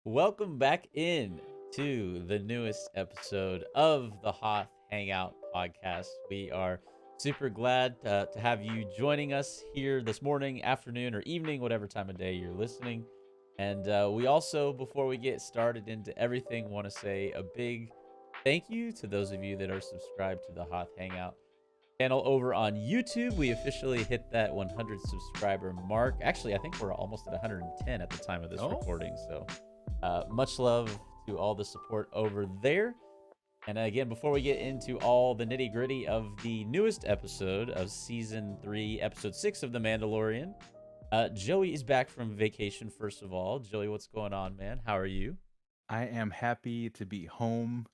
Welcome back in to the newest episode of the Hoth Hangout podcast. We are super glad to have you joining us here this morning, afternoon, or evening, whatever time of day you're listening. And we also, before we get started into everything, want to say a big thank you to those of you that are subscribed to the Hoth Hangout channel over on YouTube. We officially hit that 100 subscriber mark. Actually, I think we're almost at 110 at the time of this recording. So much love to all the support over there. And again, before we get into all the nitty gritty of the newest episode of season 3, episode 6 of The Mandalorian, Joey is back from vacation, first of all. Joey, what's going on, man? How are you? I am happy to be home.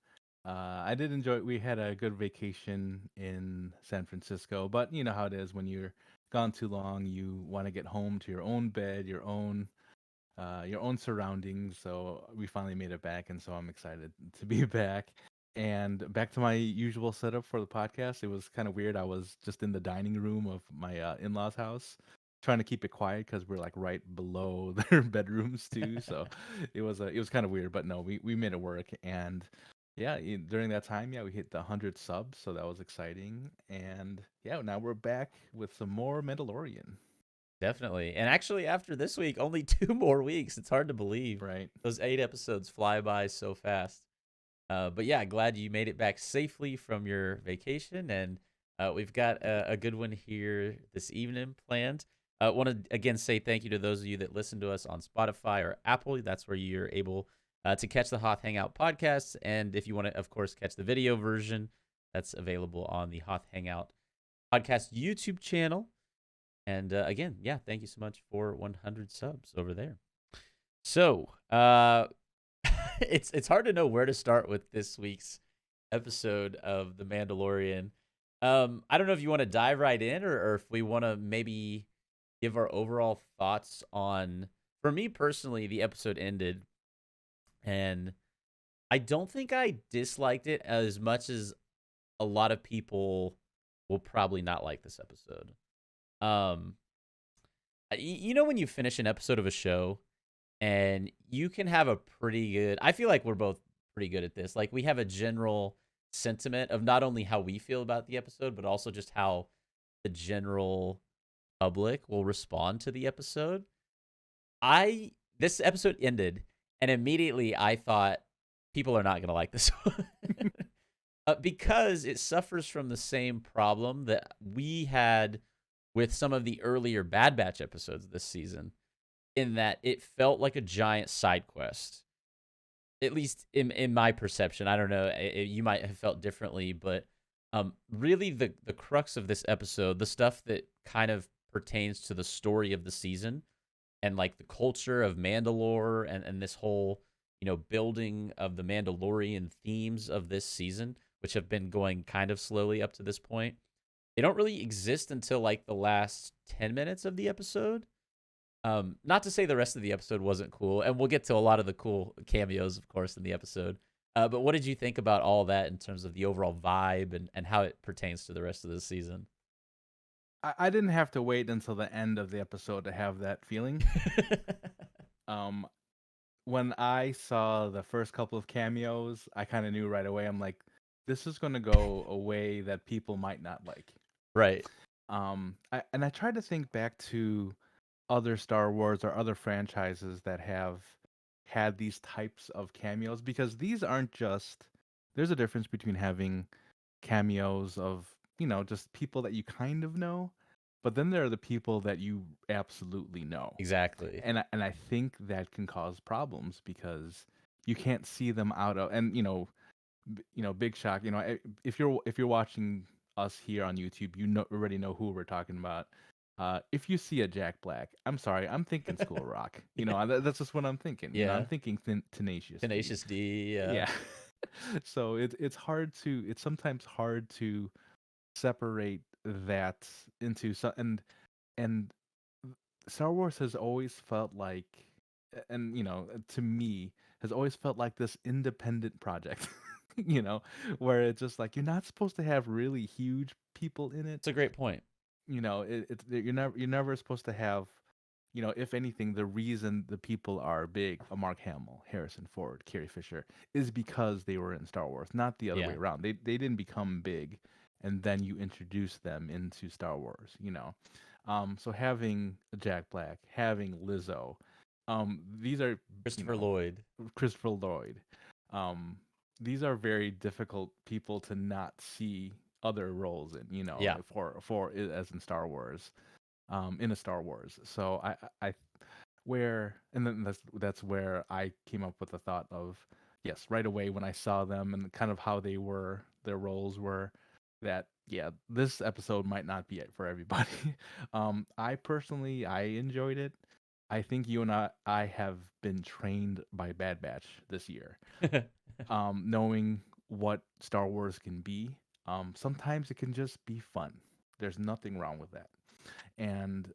I did enjoy. We had a good vacation in San Francisco, but you know how it is when you're gone too long. You want to get home to your own bed, your own surroundings. So we finally made it back, and so I'm excited to be back and back to my usual setup for the podcast. It was kind of weird. I was just in the dining room of my in-laws' house, trying to keep it quiet because we're like right below their bedrooms too. So it was kind of weird, but no, we made it work. And yeah, during that time, yeah, we hit the 100 subs, so that was exciting. And yeah, now we're back with some more Mandalorian. Definitely. And actually, after this week, only 2 more weeks. It's hard to believe. Right. Those 8 episodes fly by so fast. But yeah, glad you made it back safely from your vacation. And we've got a good one here this evening planned. I want to again say thank you to those of you that listen to us on Spotify or Apple. That's where you're able to catch the Hoth Hangout podcast. And if you want to, of course, catch the video version, that's available on the Hoth Hangout podcast YouTube channel. And again, yeah, thank you so much for 100 subs over there. So, it's hard to know where to start with this week's episode of The Mandalorian. I don't know if you want to dive right in or if we want to maybe give our overall thoughts on. For me personally, the episode ended, and I don't think I disliked it as much as a lot of people will probably not like this episode. Um, you know when you finish an episode of a show and you can have a pretty good. I feel like we're both pretty good at this. Like we have a general sentiment of not only how we feel about the episode, but also just how the general public will respond to the episode. I This episode ended, and immediately I thought people are not going to like this one. Because it suffers from the same problem that we had with some of the earlier Bad Batch episodes this season, in that it felt like a giant side quest. At least in my perception. I don't know. You might have felt differently, but really the crux of this episode, the stuff that kind of pertains to the story of the season and like the culture of Mandalore and this whole, building of the Mandalorian themes of this season, which have been going kind of slowly up to this point. They don't really exist until like the last 10 minutes of the episode. Not to say the rest of the episode wasn't cool, and we'll get to a lot of the cool cameos, of course, in the episode. But what did you think about all that in terms of the overall vibe and how it pertains to the rest of the season? I didn't have to wait until the end of the episode to have that feeling. Um, when I saw the first couple of cameos, I kind of knew right away. I'm like, this is going to go a way that people might not like. Right. I tried to think back to other Star Wars or other franchises that have had these types of cameos because these aren't just. There's a difference between having cameos of just people that you kind of know, but then there are the people that you absolutely know. Exactly. And I think that can cause problems because you can't see them out of. And big shock. If you're watching us here on YouTube, already know who we're talking about. If you see a Jack Black, I'm sorry, I'm thinking School Rock. Yeah. That's just what I'm thinking. Yeah. I'm thinking Tenacious D. Tenacious D. Yeah. So it's sometimes hard to separate that into and Star Wars has always felt like, and to me, has always felt like this independent project. Where it's just like you're not supposed to have really huge people in it. It's a great point. You're never supposed to have if anything, the reason the people are big, Mark Hamill, Harrison Ford, Carrie Fisher, is because they were in Star Wars, not the other way Yeah. around. They didn't become big, and then you introduce them into Star Wars. So having Jack Black, having Lizzo, these are you Christopher know Lloyd. Christopher Lloyd. Um, these are very difficult people to not see other roles in, Yeah. as in Star Wars, in a Star Wars. So I where and then that's where I came up with the thought of, yes, right away when I saw them and kind of how their roles were, that yeah, this episode might not be it for everybody. I personally I enjoyed it. I think you and I have been trained by Bad Batch this year, knowing what Star Wars can be. Sometimes it can just be fun. There's nothing wrong with that. And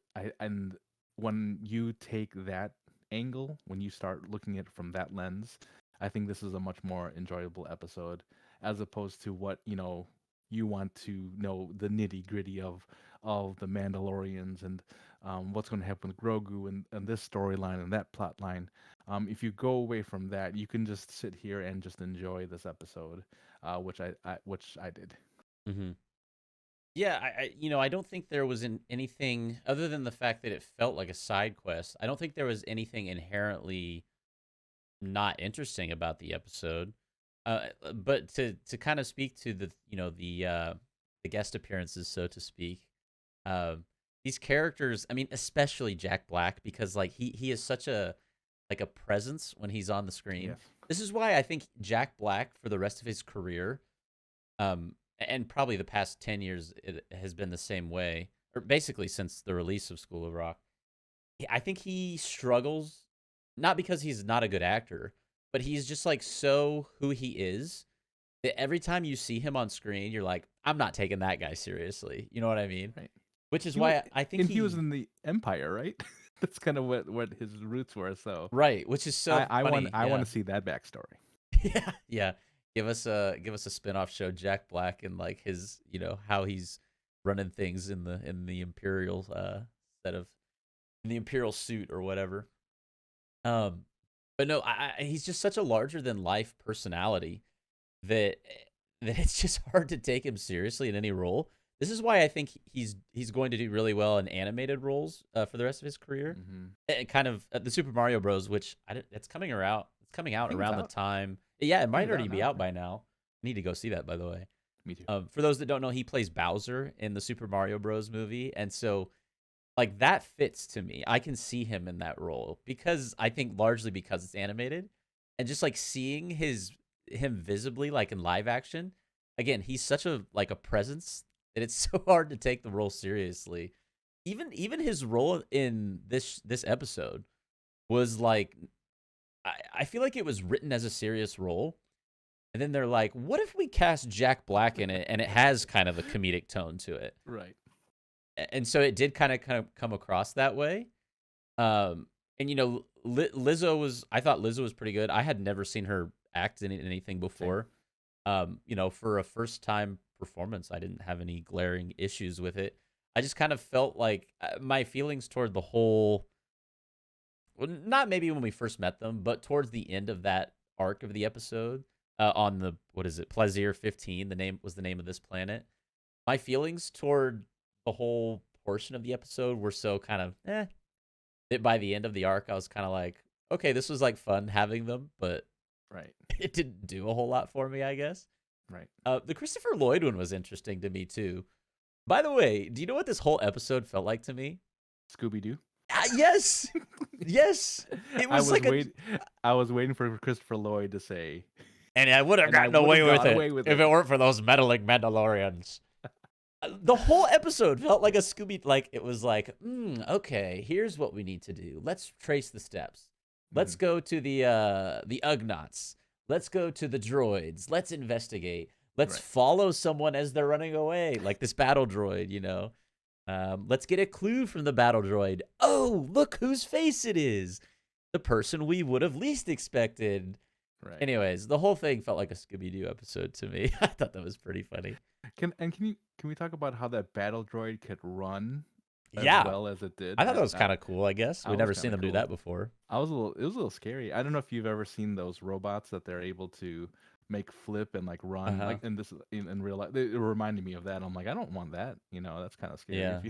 when you take that angle, when you start looking at it from that lens, I think this is a much more enjoyable episode, as opposed to what you want to know the nitty gritty of the Mandalorians and what's going to happen with Grogu and this storyline and that plot line. If you go away from that, you can just sit here and just enjoy this episode, which I did. hmm Yeah, I don't think there was anything other than the fact that it felt like a side quest. I don't think there was anything inherently not interesting about the episode. But to kind of speak to the guest appearances, so to speak, uh, these characters. I mean, especially Jack Black, because like he is such a presence when he's on the screen. Yes. This is why I think Jack Black for the rest of his career, and probably the past 10 years, it has been the same way, or basically since the release of School of Rock. I think he struggles not because he's not a good actor, but he's just like so who he is that every time you see him on screen, you're like, I'm not taking that guy seriously. You know what I mean? Right. Which is He was, why I think and he was in the Empire, right? That's kind of what his roots were. So right, which is so I want funny. I want Yeah. to see that backstory. Yeah, yeah. Give us a spin-off show, Jack Black, and like his, how he's running things in the Imperial set of in the Imperial suit or whatever. Um, but no, he's just such a larger than life personality that that it's just hard to take him seriously in any role. This is why I think he's going to do really well in animated roles for the rest of his career. Hmm. Kind of the Super Mario Bros, which it's coming around. It's coming I out think it's around the out. time. Yeah, it I think might it's already out be now. out by now. I need to go see that, by the way. Me too. For those that don't know, he plays Bowser in the Super Mario Bros movie, and so like that fits to me. I can see him in that role because I think largely because it's animated, and just like seeing him visibly like in live action. Again, he's such a presence that it's so hard to take the role seriously. Even his role in this episode was like I feel like it was written as a serious role. And then they're like, what if we cast Jack Black in it and it has kind of a comedic tone to it? Right. And so it did kind of come across that way. And I thought Lizzo was pretty good. I had never seen her act in anything Same. before. For a first time performance, I didn't have any glaring issues with it. I just kind of felt like my feelings toward the whole, well, not maybe when we first met them, but towards the end of that arc of the episode, on the what is it, Plaisir 15, the name of this planet. My feelings toward the whole portion of the episode were so kind of that by the end of the arc, I was kind of like, okay, this was like fun having them, but Right. it didn't do a whole lot for me, I guess. Right. The Christopher Lloyd one was interesting to me too. By the way, do you know what this whole episode felt like to me? Scooby Doo. Yes, yes. It was I was waiting for Christopher Lloyd to say, and I would have and I gotten away would've with got it away with if it. it weren't for those meddling Mandalorians. The whole episode felt like a Scooby. Like it was like, okay, here's what we need to do. Let's trace the steps. Let's Mhm. go to the Ugnaughts. Let's go to the droids. Let's investigate. Let's Right. follow someone as they're running away, like this battle droid. Let's get a clue from the battle droid. Oh, look whose face it is. The person we would have least expected. Right. Anyways, the whole thing felt like a Scooby-Doo episode to me. I thought that was pretty funny. Can we talk about how that battle droid could run as Yeah, well as it did. I thought that was kind of cool. I guess I we'd was never kind seen of them do cool. that before. It was a little scary. I don't know if you've ever seen those robots that they're able to make flip and like Uh run huh. like in this in real life. It reminded me of that. I'm like, I don't want that. That's kind of scary. Yeah.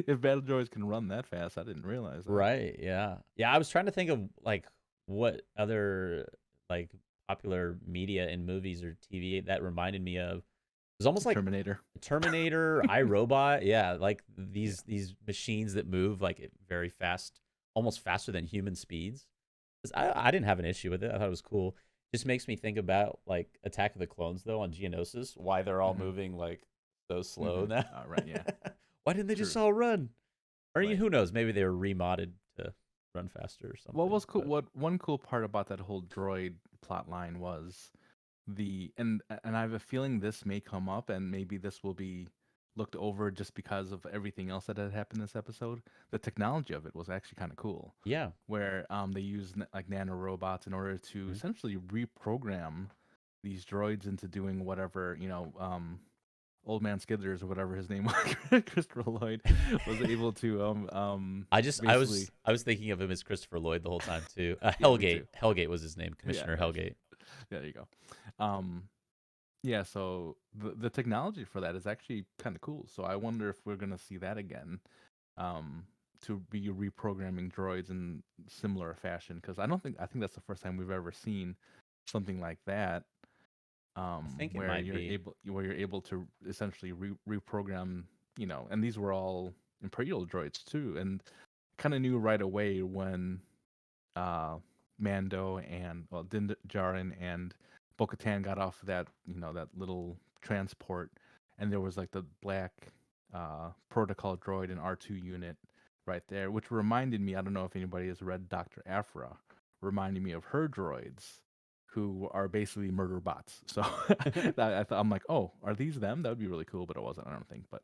If battle droids can run that fast, I didn't realize that. Right. Yeah. Yeah. I was trying to think of like what other like popular media and movies or TV that reminded me of. It was almost like Terminator. Terminator, iRobot. Yeah, like Yeah. these machines that move like very fast, almost faster than human speeds. 'Cause I didn't have an issue with it. I thought it was cool. Just makes me think about like Attack of the Clones though on Geonosis, why they're all Hmm. moving like so slow Hmm. now. Right. Yeah. Why didn't they just True. all run? Or Right. who knows? Maybe they were remodded to run faster or What something. was cool? But What one cool part about that whole droid plot line was and I have a feeling this may come up, and maybe this will be looked over just because of everything else that had happened this episode. The technology of it was actually kind of cool, yeah, where they use like nanorobots in order to mhm. essentially reprogram these droids into doing whatever Old Man Skiders or whatever his name was, Christopher Lloyd was able to basically. I was thinking of him as Christopher Lloyd the whole time too. Yeah, me too. Hellgate was his name, Yeah, Commissioner gotcha. Hellgate. There you go. Um, Yeah, so the technology for that is actually kind of cool. So I wonder if we're gonna see that again, um, to be reprogramming droids in similar fashion. Because I think that's the first time we've ever seen something like that, I think it might be. where you're able to essentially reprogram, and these were all Imperial droids too, and kind of knew right away when uh, Mando and Din Djarin and Bo-Katan got off that that little transport, and there was like the black protocol droid and R2 unit right there, which reminded me. I don't know if anybody has read Doctor Aphra, reminding me of her droids, who are basically murder bots. So I'm like, oh, are these them? That would be really cool, but it wasn't. I don't think. But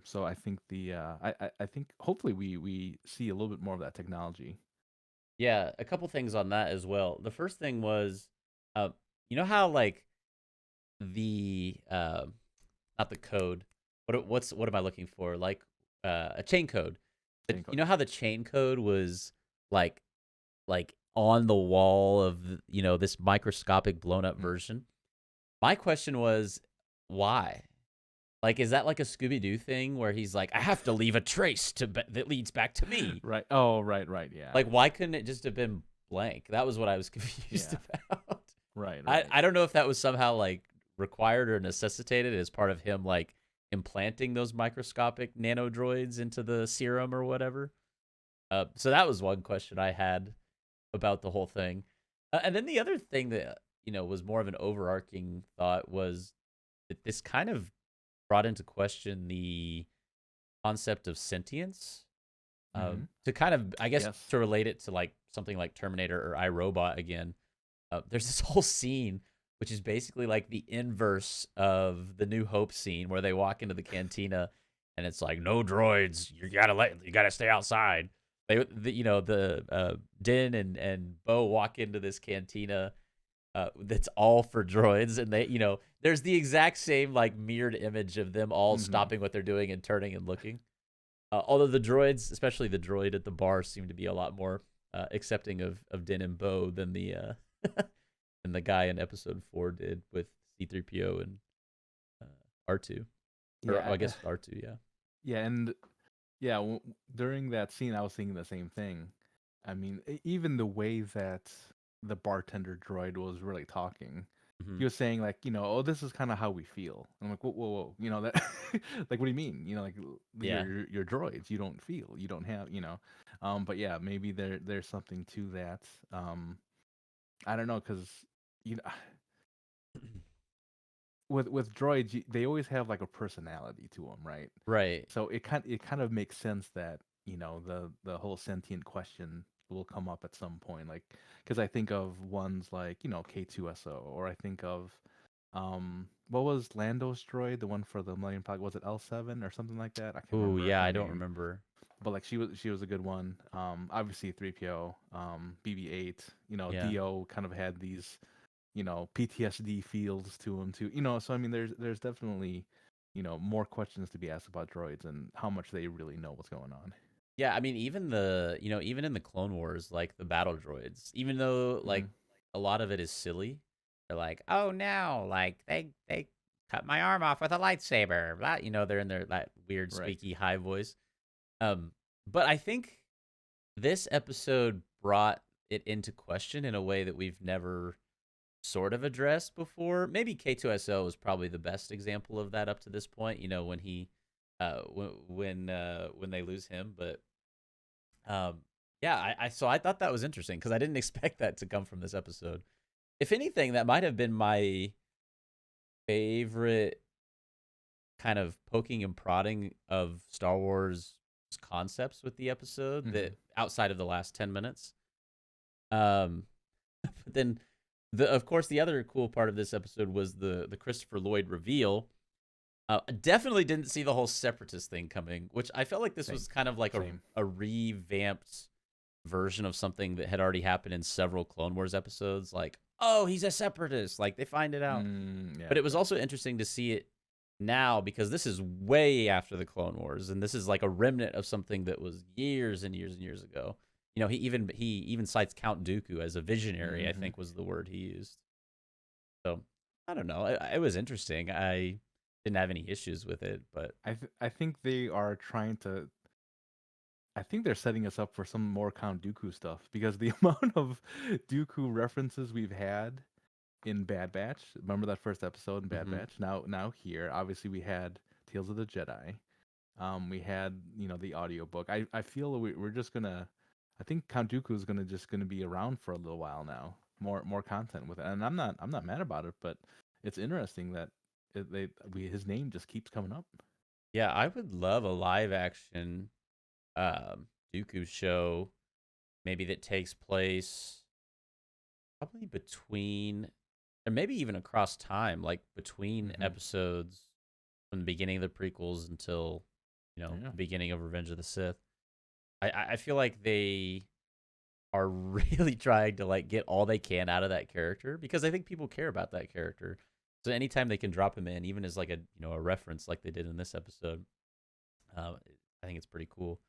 so I think I think hopefully we see a little bit more of that technology. Yeah, a couple things on that as well. The first thing was, uh, you know how like the not the code. What am I looking for? Like a chain code. But Chain you code. know how the chain code was like on the wall of this microscopic blown up Mm. version. My question was why? Like, is that like a Scooby Doo thing where he's like, I have to leave a trace that leads back to me? Right. Oh, right, right. Yeah. Like, why couldn't it just have been blank? That was what I was confused Yeah. about. Right, I right. I don't know if that was somehow like required or necessitated as part of him like implanting those microscopic nano droids into the serum or whatever. So that was one question I had about the whole thing. And then the other thing that was more of an overarching thought was that this kind of brought into question the concept of sentience. Mm-hmm. To kind of, I guess, Yes. to relate it to like something like Terminator or iRobot again. There's this whole scene which is basically like the inverse of the New Hope scene where they walk into the cantina and it's like no droids, you gotta stay outside. The Din and Bo walk into this cantina that's all for droids, and there's the exact same like mirrored image of them all Mm-hmm. stopping what they're doing and turning and looking. Although the droids, especially the droid at the bar, seem to be a lot more accepting of Din and Bo than the than the guy in Episode 4 did with C-3PO and R2, or Yeah. I guess R2. Yeah. Yeah, and yeah, during that scene, I was thinking the same thing. I mean, even the way that the bartender droid was really talking, Hmm. he was saying like, oh, this is kind of how we feel. I'm like, whoa, whoa, whoa, that, like, what do you mean? Like, Yeah. you're droids. You don't feel. You don't have, But yeah, maybe there's something to that. I don't know, cause you know, with droids, they always have like a personality to them, right? Right. So it kind of makes sense that the whole sentient question will come up at some point, like because I think of ones like K2SO, or I think of what was Lando's droid, the one for the Millennium Falcon, was it L7 or something like that? I can't Oh remember yeah, her I don't name, remember. but like she was a good one. Obviously 3PO, BB-8, Yeah. Dio kind of had these PTSD feels to him too. So I mean, there's definitely more questions to be asked about droids and how much they really know what's going on. Yeah, I mean, even in the Clone Wars, like the battle droids, even though like Hmm. a lot of it is silly, they're like, oh no, like they cut my arm off with a lightsaber. Blah. They're in their that weird Right. squeaky high voice. But I think this episode brought it into question in a way that we've never sort of addressed before. Maybe K2SO was probably the best example of that up to this point. When he when they lose him, but um, yeah, I thought that was interesting because I didn't expect that to come from this episode. If anything, that might have been my favorite kind of poking and prodding of Star Wars concepts with the episode. Hmm. That outside of the last 10 minutes. Um, but then of course the other cool part of this episode was the Christopher Lloyd reveal. I definitely didn't see the whole separatist thing coming, which I felt like this Same. was kind of like Same. a revamped version of something that had already happened in several Clone Wars episodes. Like, oh, he's a separatist. Like they find it out. Yeah. But it was Yeah. also interesting to see it now because this is way after the Clone Wars, and this is like a remnant of something that was years and years and years ago. He even cites Count Dooku as a visionary. I Hmm. think was the word he used. So I don't know. It was interesting. I didn't have any issues with it, but I think they are trying to. I think they're setting us up for some more Count Dooku stuff because the amount of Dooku references we've had in Bad Batch. Remember that first episode in Bad mm-hmm. Batch? Now here, obviously we had Tales of the Jedi. We had the audiobook. I feel we're just gonna. I think Count Dooku is gonna be around for a little while now. More content with it, and I'm not mad about it, but it's interesting that his name just keeps coming up. Yeah, I would love a live action Dooku show, maybe that takes place probably between, or maybe even across time, like between Hmm. episodes from the beginning of the prequels until Yeah. the beginning of Revenge of the Sith. I feel like they are really trying to like get all they can out of that character because I think people care about that character. So anytime they can drop him in, even as like a reference like they did in this episode, I think it's pretty cool.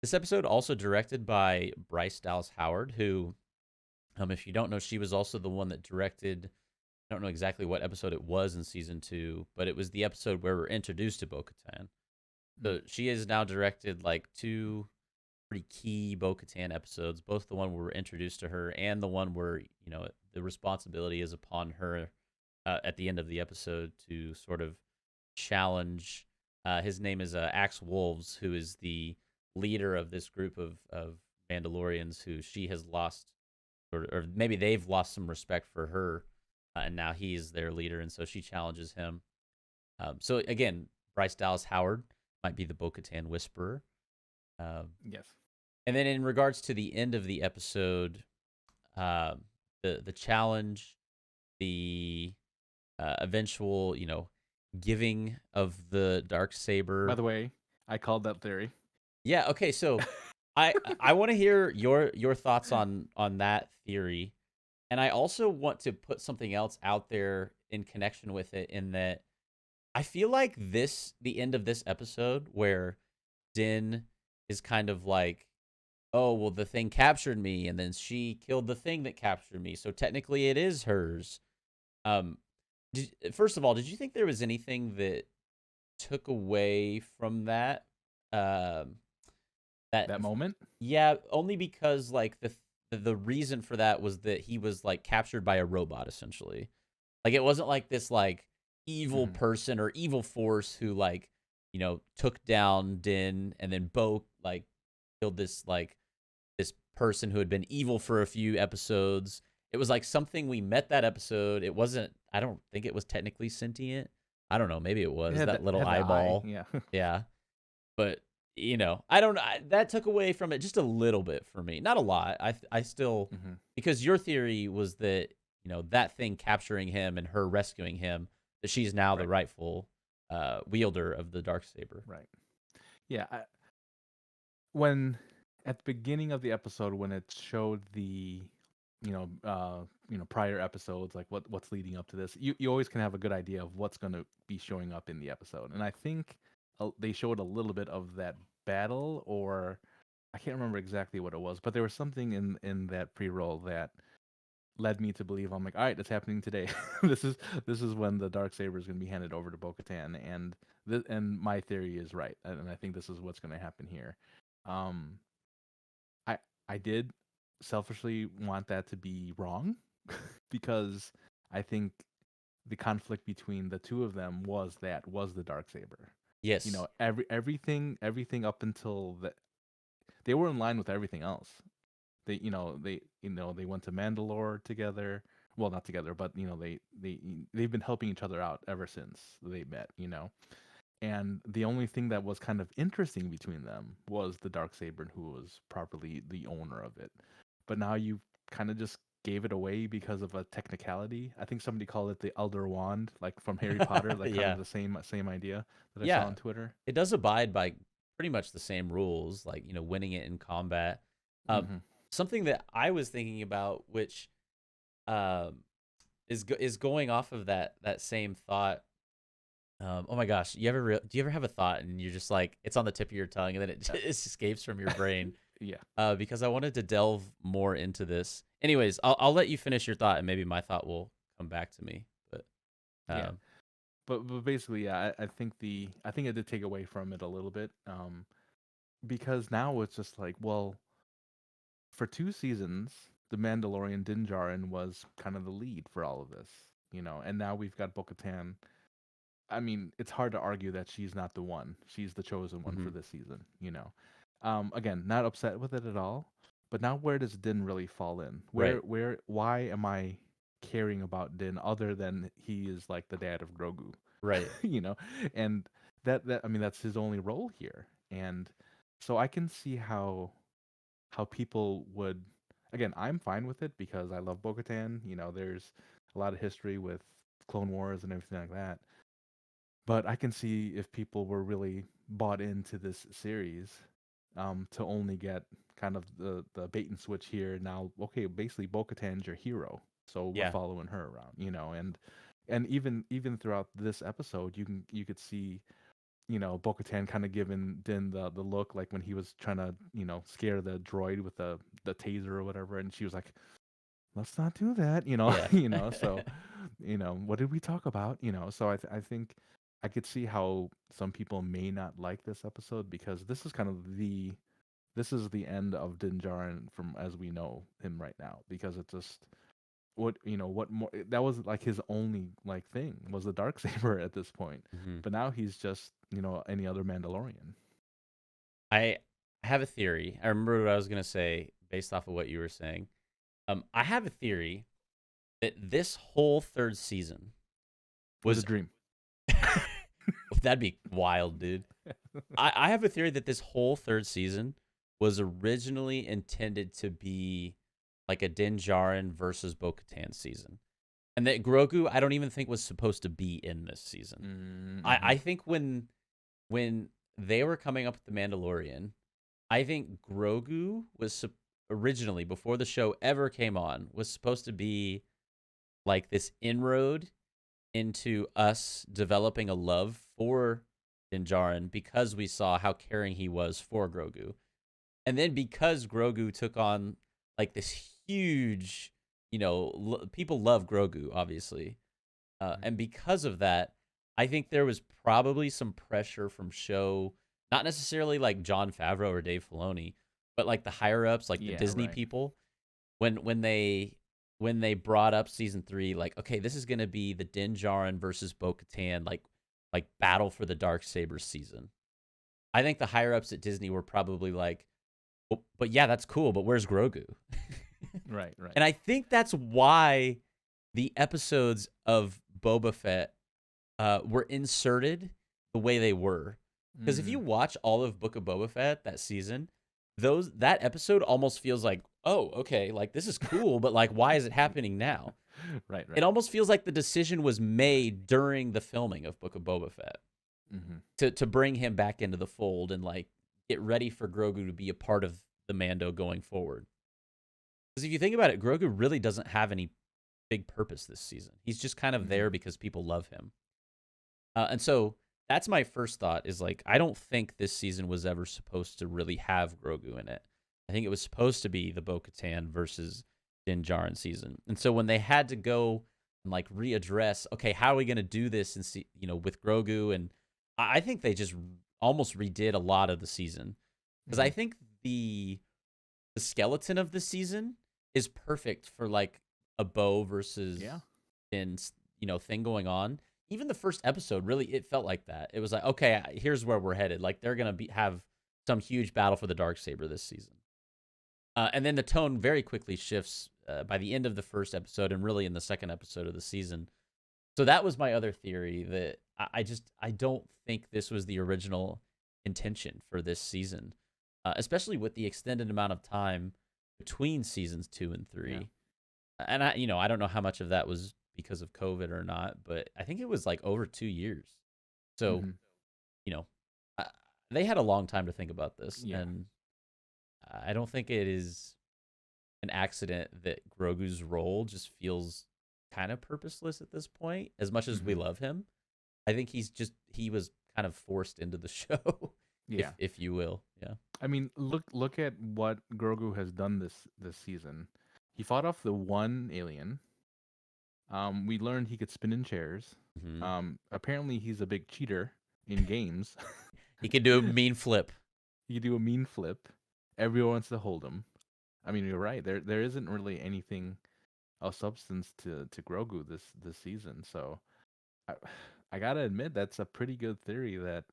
This episode also directed by Bryce Dallas Howard, who, if you don't know, she was also the one that directed. I don't know exactly what episode it was in season 2, but it was the episode where we're introduced to Bo-Katan. Mm. So she has now directed like two pretty key Bo-Katan episodes, both the one where we're introduced to her and the one where the responsibility is upon her at the end of the episode to sort of challenge. His name is Axe Wolves, who is the leader of this group of Mandalorians who she has lost, or maybe they've lost some respect for her, and now he's their leader, and so she challenges him. So again, Bryce Dallas Howard might be the Bo-Katan Whisperer. Um, Yes. and then in regards to the end of the episode, uh, the challenge, the eventual, giving of the dark By saber. the way, I called that theory. Yeah. Okay. So I want to hear your thoughts on that theory, and I also want to put something else out there in connection with it. In that, I feel like the end of this episode where Din is kind of like, oh well, the thing captured me, and then she killed the thing that captured me, so technically it is hers. Um, first of all, did you think there was anything that took away from that? Um, that That moment. Yeah, only because like the reason for that was that he was like captured by a robot essentially. Like it wasn't like this like evil Hmm. person or evil force who like took down Din and then Bo like killed this person who had been evil for a few episodes. It was like something we met that episode. It wasn't. I don't think it was technically sentient. I don't know. Maybe it It was had that little the eye. eyeball. Yeah. Yeah, but I don't know. That took away from it just a little bit for me. Not a lot. I still, Hmm. because your theory was that that thing capturing him and her rescuing him, that she's now the Right. rightful wielder of the dark saber. Right. Yeah. When at the beginning of the episode, when it showed the prior episodes, like what's leading up to this. You always can have a good idea of what's going to be showing up in the episode. And I think they showed a little bit of that battle, or I can't remember exactly what it was, but there was something in that pre-roll that led me to believe, I'm like, all right, it's happening today. This is when the dark saber is going to be handed over to Bo-Katan, and my theory is right, and I think this is what's going to happen here. Um, I I did selfishly want that to be wrong because I think the conflict between the two of them was the dark saber. Yes. Everything up until that, they were in line with everything else. They went to Mandalore together. Well, not together, but they've been helping each other out ever since they met. And the only thing that was kind of interesting between them was the Darksaber, who was properly the owner of it. But now you kind of just gave it away because of a technicality. I think somebody called it the Elder Wand, like from Harry Potter, like kind of Yeah. the same idea that I saw Yeah. on Twitter. It does abide by pretty much the same rules, like, winning it in combat. Um, Hmm. Something that I was thinking about, which um, is going off of that same thought. Oh my gosh, do you ever have a thought and you're just like it's on the tip of your tongue and then it just escapes from your brain? Yeah, Because I wanted to delve more into this. Anyways, I'll let you finish your thought and maybe my thought will come back to me. But yeah. um, But basically, yeah, I think it did take away from it a little bit. Because now it's just like, well, for 2 seasons, the Mandalorian Din Djarin was kind of the lead for all of this. And now we've got Bo-Katan. I mean, it's hard to argue that she's not the one. She's the chosen one mhm. for this season. Again, not upset with it at all. But now, where does Din really fall in? Right, Why am I caring about Din other than he is like the dad of Grogu? right. you know, and that I mean, that's his only role here. And so I can see how people would. Again, I'm fine with it because I love Bo-Katan. There's a lot of history with Clone Wars and everything like that. But I can see if people were really bought into this series, to only get kind of the bait and switch here. Now, okay, basically Bo-Katan's your hero, so we're Yeah, following her around. And even throughout this episode, you could see Bo-Katan kind of giving Din the look, like when he was trying to scare the droid with the taser or whatever, and she was like, let's not do that, yeah. so what did we talk about, so I think I could see how some people may not like this episode because this is the end of Din Djarin from as we know him right now, because it just what more, that was like his only like thing was the dark saber at this point. Mhm. But now he's just any other Mandalorian. I have a theory. I remember what I was gonna say based off of what you were saying. I have a theory that this whole third season Was a was dream. that'd be wild, dude. I have a theory that this whole third season was originally intended to be like a Din Djarin versus Bo-Katan season, and that Grogu I don't even think was supposed to be in this season. Mm-hmm. I think when they were coming up with the Mandalorian, I think Grogu was originally before the show ever came on was supposed to be like this inroad into us developing a love for Din Djarin because we saw how caring he was for Grogu. And then because Grogu took on like this huge, people love Grogu, obviously. And because of that, I think there was probably some pressure from show, not necessarily like John Favreau or Dave Filoni, but like the higher ups, like the Yeah, Disney right. people, when they brought up season 3, like, okay, this is gonna be the Din Djarin versus Bo Katan, like battle for the dark saber season. I think the higher ups at Disney were probably like, well, but yeah, that's cool, but where's Grogu? Right, right. And I think that's why the episodes of Boba Fett were inserted the way they were. Because if Mm. you watch all of Book of Boba Fett that season, that episode almost feels like, oh, okay, like this is cool, but like why is it happening now? Right, It right. almost feels like the decision was made during the filming of Book of Boba Fett Mm-hmm. to bring him back into the fold and like get ready for Grogu to be a part of the Mando going forward. Because if you think about it, Grogu really doesn't have any big purpose this season. He's just kind of Hmm. there because people love him. And so that's my first thought is like, I don't think this season was ever supposed to really have Grogu in it. I think it was supposed to be the Bo Katan versus Din Djarin season. And so when they had to go and like readdress, okay, how are we going to do this and see, with Grogu? And I think they just almost redid a lot of the season because I Hmm. think the skeleton of the season is perfect for like a Bo Yeah. versus Din, thing going on. Even the first episode, really, it felt like that. It was like, okay, here's where we're headed. Like they're gonna have some huge battle for the dark saber this season, and then the tone very quickly shifts by the end of the first episode, and really in the second episode of the season. So that was my other theory that I don't think this was the original intention for this season, especially with the extended amount of time between seasons 2 and 3. Yeah. And I don't know how much of that was because of COVID or not, but I think it was like over 2 years. So Hmm. you know, uh, they had a long time to think about this, Yeah. and I don't think it is an accident that Grogu's role just feels kind of purposeless at this point. As much as we Hmm. love him, I think he was kind of forced into the show, Yeah. if you will. Yeah. I mean, look at what Grogu has done this season. He fought off the one alien. We learned he could spin in chairs. Hmm. Apparently he's a big cheater in games. He could do a mean flip. He could do a mean flip. Everyone wants to hold him. I mean, you're right. There isn't really anything of substance to Grogu this season. So I, I gotta admit that's a pretty good theory that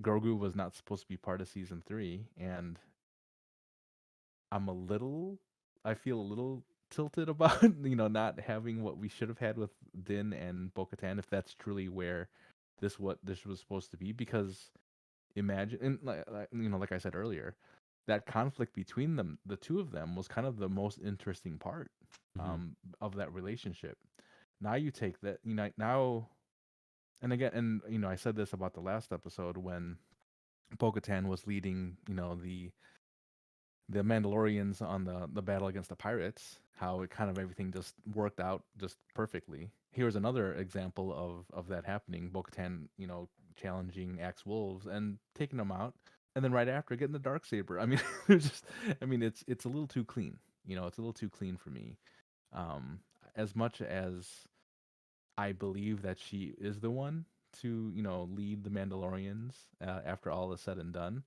Grogu was not supposed to be part of season 3, and I'm a little, I feel a little tilted about not having what we should have had with Din and Bo-Katan, if that's truly where what this was supposed to be. Because imagine, and like I said earlier, that conflict between them, the two of them, was kind of the most interesting part Hmm. of that relationship. Now you take that, now, and again, and I said this about the last episode when Bo-Katan was leading, the Mandalorians on the battle against the pirates, how it kind of everything just worked out just perfectly. Here's another example of that happening. Bo-Katan, challenging Axe Wolves and taking them out, and then right after getting the dark saber. I mean, it's a little too clean. It's a little too clean for me. Um, as much as I believe that she is the one to, lead the Mandalorians after all is said and done,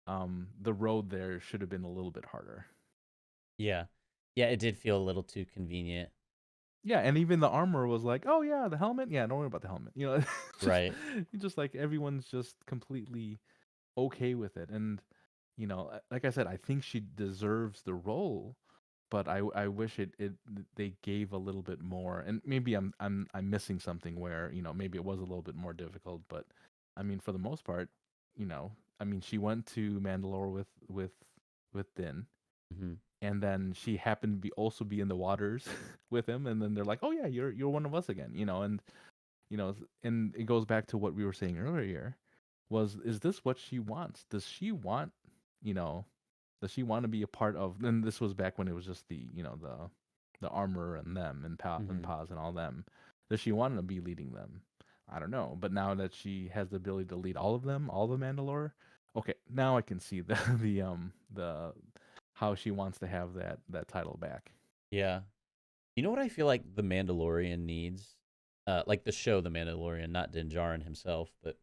the road there should have been a little bit harder. Yeah. Yeah, it did feel a little too convenient. Yeah, and even the armor was like, oh yeah, the helmet. Yeah, don't worry about the helmet. Just Right. just like everyone's just completely okay with it. And like I said, I think she deserves the role, but I wish they gave a little bit more. And maybe I'm missing something where maybe it was a little bit more difficult. But I mean, for the most part, you know, she went to Mandalore with Din, Hmm. and then she happened to be in the waters with him, and then they're like, oh yeah, you're one of us again. And it goes back to what we were saying earlier. Is this what she wants? Does she want, you know, does she want to be a part of? And this was back when it was just the armor and them and Hmm. Paz and all them. Does she want to be leading them? I don't know. But now that she has the ability to lead all of them, all the Mandalore, okay, now I can see the how she wants to have that title back. Yeah. You know what I feel like The Mandalorian needs? Like the show The Mandalorian, not Din Djarin himself, but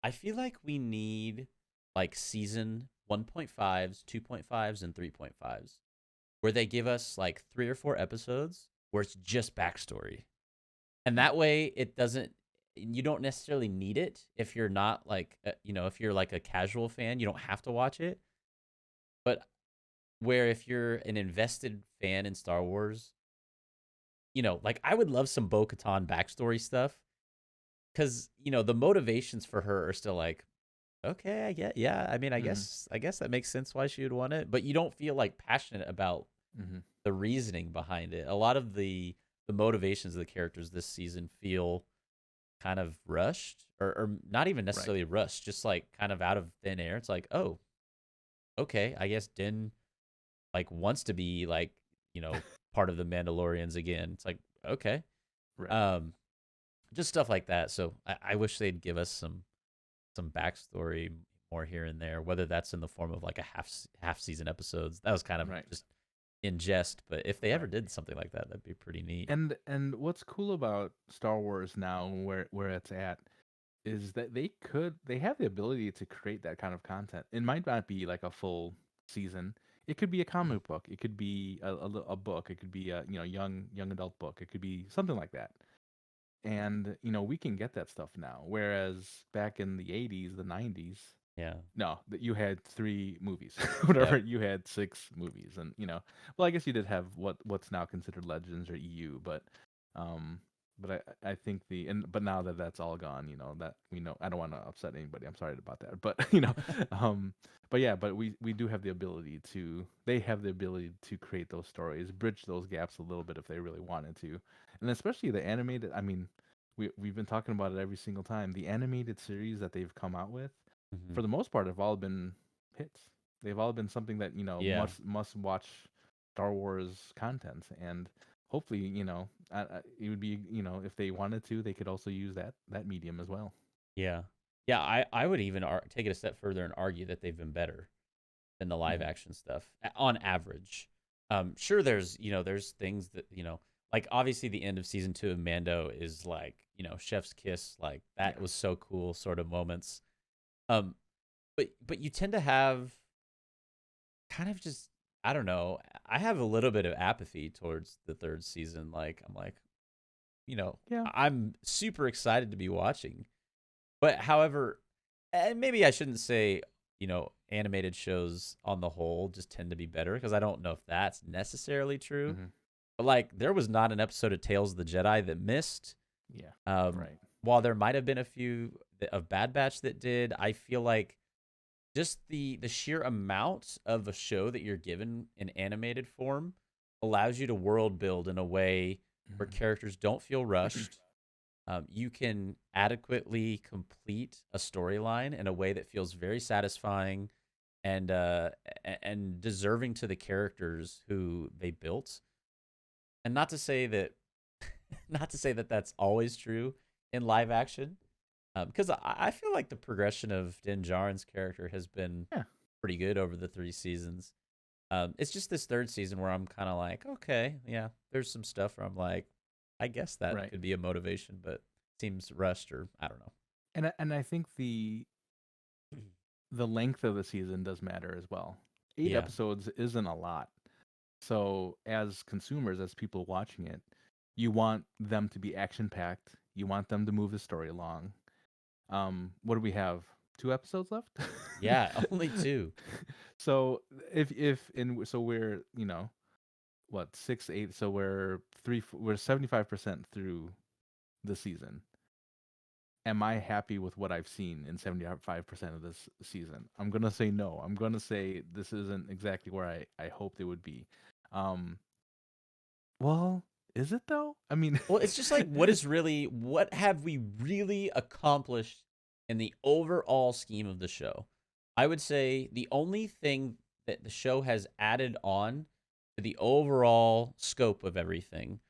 I feel like we need like season 1.5s, 2.5s, and 3.5s, where they give us like 3 or 4 episodes where it's just backstory. And that way it doesn't, you don't necessarily need it if you're not like, if you're like a casual fan, you don't have to watch it. But where if you're an invested fan in Star Wars, like I would love some Bo Katan backstory stuff because the motivations for her are still like, okay, I get, yeah. I mean, Mm-hmm. I guess that makes sense why she would want it, but you don't feel like passionate about Mm-hmm. the reasoning behind it. A lot of the motivations of the characters this season feel kind of rushed, or not even Right. necessarily rushed, just like kind of out of thin air. It's like, oh, okay, I guess Din like wants to be like part of the Mandalorians again. It's like, okay. Right. Um, just stuff like that. So I wish they'd give us some backstory more here and there, whether that's in the form of like a half season episodes. That was kind of Right. just in jest, but if they ever Right. did something like that, that'd be pretty neat. And what's cool about Star Wars now, where it's at, is that they have the ability to create that kind of content. It might not be like a full season. It could be a comic book. It could be a book. It could be a young adult book. It could be something like that. And we can get that stuff now. Whereas back in the 80s, the 90s, Yeah. no, that you had 3 movies, whatever. Yep. You had 6 movies, and well, I guess you did have what's now considered Legends or EU, um, but I think but now that that's all gone, that we know. I don't want to upset anybody. I'm sorry about that, but um, but yeah, but we do have the ability to. They have the ability to create those stories, bridge those gaps a little bit if they really wanted to, and especially the animated. I mean, we've been talking about it every single time. The animated series that they've come out with, Hmm. for the most part, have all been hits. They've all been something that Yeah. must watch Star Wars content, and hopefully, it would be if they wanted to, they could also use that medium as well. Yeah. Yeah. I would even take it a step further and argue that they've been better than the live Hmm. action stuff on average. Sure, there's things that like obviously the end of season 2 of Mando is like chef's kiss, like that Yeah. was so cool sort of moments. Um, but you tend to have kind of just I don't know. I have a little bit of apathy towards the third season. Like I'm like Yeah. I'm super excited to be watching, but however, and maybe I shouldn't say, animated shows on the whole just tend to be better because I don't know if that's necessarily true. Hmm. But like, there was not an episode of Tales of the Jedi that missed. Yeah. Um, Right. while there might have been a few of Bad Batch that did, I feel like just the sheer amount of a show that you're given in animated form allows you to world build in a way where Hmm. characters don't feel rushed. You can adequately complete a storyline in a way that feels very satisfying and and deserving to the characters who they built. And not to say that not to say that that's always true in live action, because I feel like the progression of Din Djarin's character has been Yeah. pretty good over the 3 seasons. It's just this third season where I'm kind of like, okay, yeah, there's some stuff where I'm like, I guess that Right. could be a motivation, but seems rushed or I don't know. And I think the length of the season does matter as well. Eight Yeah, episodes isn't a lot. So as consumers, as people watching it, you want them to be action packed. You want them to move the story along. What do we have? 2 episodes left. yeah, only two. So if in so we're what 6 8, so we're 75% through the season. Am I happy with what I've seen in 75% of this season? I'm gonna say no. I'm gonna say this isn't exactly where I hoped it would be. Um, well, is it though? I mean, Well, it's just like what have we really accomplished in the overall scheme of the show? I would say the only thing that the show has added on to the overall scope of everything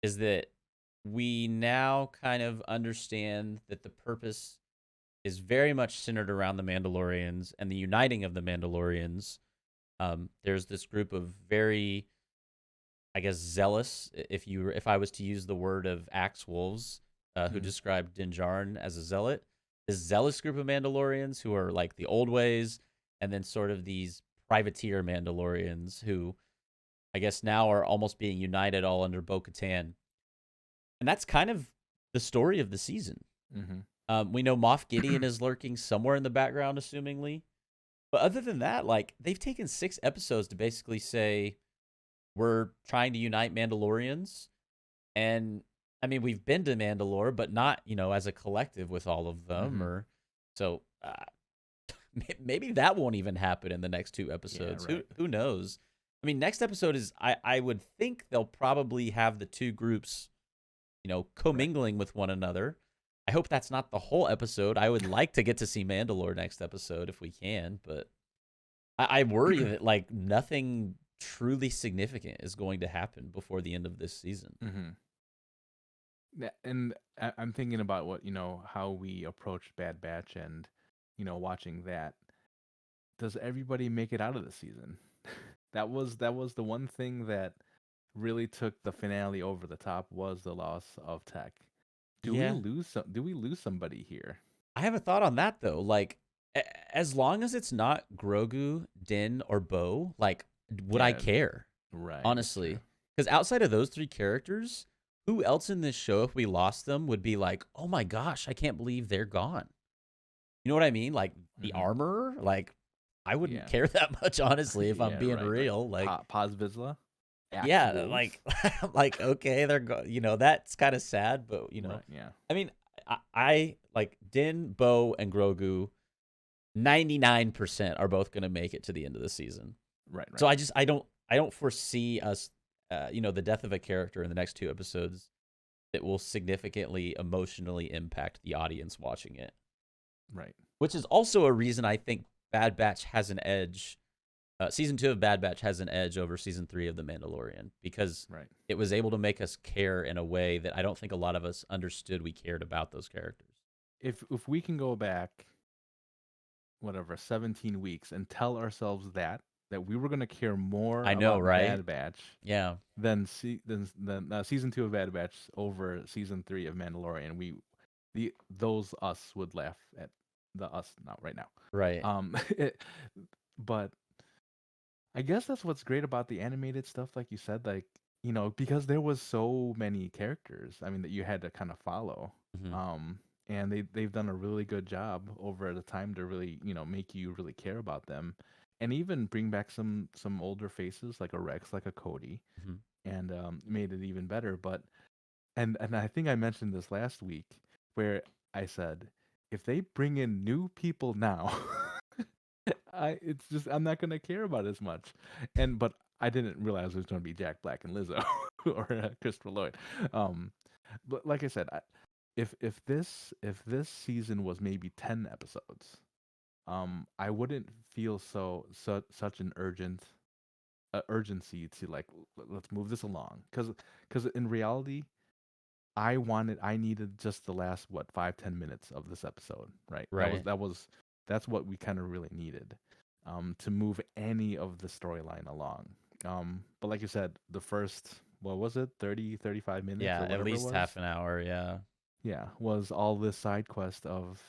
is that we now kind of understand that the purpose is very much centered around the Mandalorians and the uniting of the Mandalorians. There's this group of very, I guess, zealous. If I was to use the word of Axe Wolves, who mhm, described Din Djarin as a zealot, this zealous group of Mandalorians who are like the old ways, and then sort of these privateer Mandalorians who I guess now are almost being united all under Bo-Katan, and that's kind of the story of the season. mhm, We know Moff Gideon is lurking somewhere in the background, assumingly. But other than that, like they've taken 6 episodes to basically say we're trying to unite Mandalorians, and I mean we've been to Mandalore, but not as a collective with all of them. mhm. Or so maybe that won't even happen in the next two Yeah, episodes. Who right. who knows? I mean, next episode is I would think they'll probably have the two groups Right. commingling with one another. I hope that's not the whole episode. I would like to get to see Mandalore next episode if we can, but I worry that like nothing. truly significant is going to happen before the end of this season. Mm-hmm. Yeah, and I'm thinking about what how we approached Bad Batch, and watching that. Does everybody make it out of the season? That was the one thing that really took the finale over the top, was the loss of Tech. Yeah. Do we lose somebody here? I have a thought on that though. Like, as long as it's not Grogu, Din, or Bo, like, would I Yeah, care? right. It's true. Honestly, because outside of those three characters, who else in this show, if we lost them, would be like, oh my gosh, I can't believe they're gone. You know what I mean? Like the Hmm. armor. Like, I wouldn't Yeah. care that much, honestly, if I'm Yeah, being right. Like real. Like, Paz Vizsla, yeah, actuals. like, like okay, that's kind of sad, but Right. Yeah. I mean, I like Din, Bo, and Grogu. 99% are both going to make it to the end of the season. Right. So Right. I don't foresee us, the death of a character in the next two episodes that will significantly emotionally impact the audience watching it. Right. Which is also a reason I think Bad Batch has an edge. Season 2 of Bad Batch has an edge over season 3 of The Mandalorian because Right. it was able to make us care in a way that I don't think a lot of us understood we cared about those characters. If we can go back, whatever, 17 weeks, and tell ourselves that we were going to care more I know, about right? Bad Batch Yeah, than season 2 of Bad Batch over season 3 of Mandalorian, those us would laugh at the us not right now. right. But I guess that's what's great about the animated stuff, like you said, like because there was so many characters. I mean, that you had to kind of follow. Hmm. Um, and they've done a really good job over the time to really make you really care about them, and even bring back some older faces like a Rex, like a Cody, Hmm. and made it even better. But and I think I mentioned this last week, where I said, if they bring in new people now, I'm not gonna care about it as much. But I didn't realize it was gonna be Jack Black and Lizzo or Christopher Lloyd. Um, but like I said, if this season was maybe 10 episodes, I wouldn't feel such an urgency to, like, let's move this along, because in reality, I needed just the last, what, 5-10 minutes of this episode, right? Right. That's what we kind of really needed, to move any of the storyline along. But like you said, the first, what was it, 30-35 minutes Yeah, or at whatever it least was, half an hour. Yeah. yeah, was all this side quest of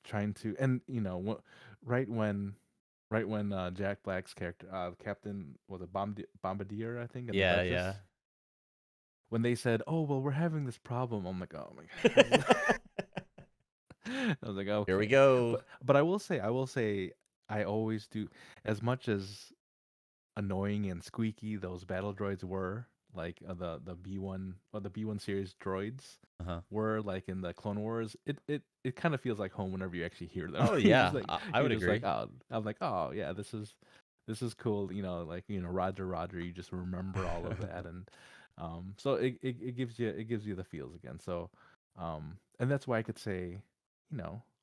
trying to, and right when Jack Black's character, Captain, was it Bombardier, I think, and the Yeah, yeah. Duchess, when they said, "Oh, well, we're having this problem," I'm like, "Oh my god." I was like, Here we "Okay." go. But I will say, I always do, as much as annoying and squeaky those battle droids were, like, the B1, or the B1 series droids Uh-huh. were, like, in the Clone Wars. It kind of feels like home whenever you actually hear them. Oh You're just yeah, like I would agree. oh, I'm like, "Oh yeah, this is cool." Like, Roger, you just remember all of that, and so it gives you the feels again. So and that's why I could say,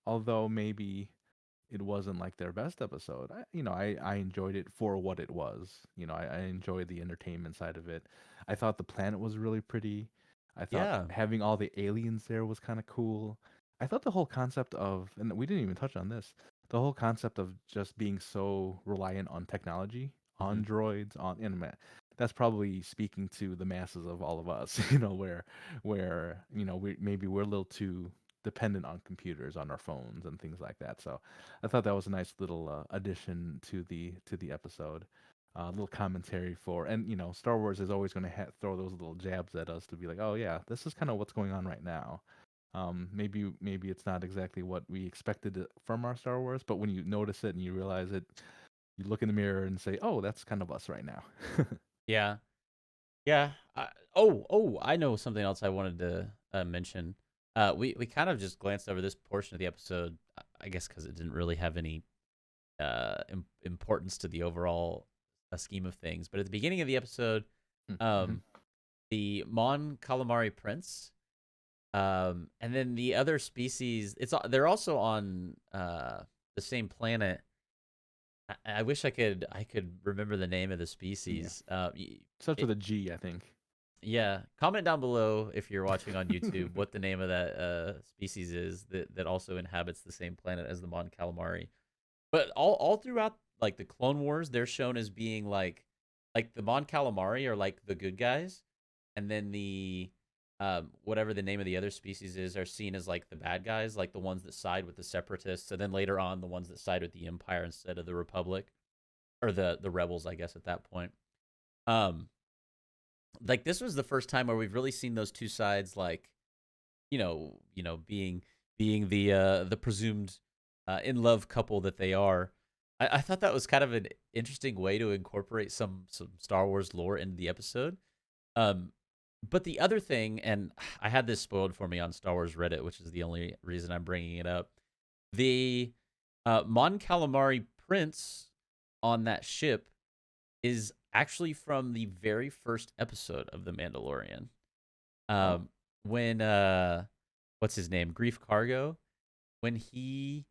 although maybe it wasn't like their best episode, I enjoyed it for what it was. I enjoyed the entertainment side of it. I thought the planet was really pretty. I thought Yeah. having all the aliens there was kind of cool. I thought the whole concept of, and we didn't even touch on this, the whole concept of just being so reliant on technology, Hmm. on droids, on internet. That's probably speaking to the masses of all of us, where we're a little too dependent on computers, on our phones, and things like that. So I thought that was a nice little addition to the episode. A little commentary for, and Star Wars is always going to throw those little jabs at us to be like, oh yeah, this is kind of what's going on right now. Maybe it's not exactly what we expected from our Star Wars, but when you notice it and you realize it, you look in the mirror and say, oh, that's kind of us right now. Yeah. Yeah. Oh, I know something else I wanted to mention. We kind of just glanced over this portion of the episode, I guess, because it didn't really have any importance to the overall scheme of things. But at the beginning of the episode, Mm-hmm. um, the Mon Calamari Prince, and then the other species, they're also on the same planet. I wish I could remember the name of the Yeah. species. Starts It, with a G, I think. yeah. Comment down below if you're watching on YouTube what the name of that species is that also inhabits the same planet as the Mon Calamari. But all throughout like the Clone Wars, they're shown as being like the Mon Calamari are like the good guys, and then the whatever the name of the other species is are seen as like the bad guys, like the ones that side with the separatists, and then later on the ones that side with the Empire instead of the Republic or the rebels, I guess at that point. Um, like this was the first time where we've really seen those two sides, like being the presumed in love couple that they are. I thought that was kind of an interesting way to incorporate some Star Wars lore into the episode. Um, but the other thing, and I had this spoiled for me on Star Wars Reddit, which is the only reason I'm bringing it up. The Mon Calamari prince on that ship is actually from the very first episode of The Mandalorian. Oh. When what's his name? Grief Cargo. When he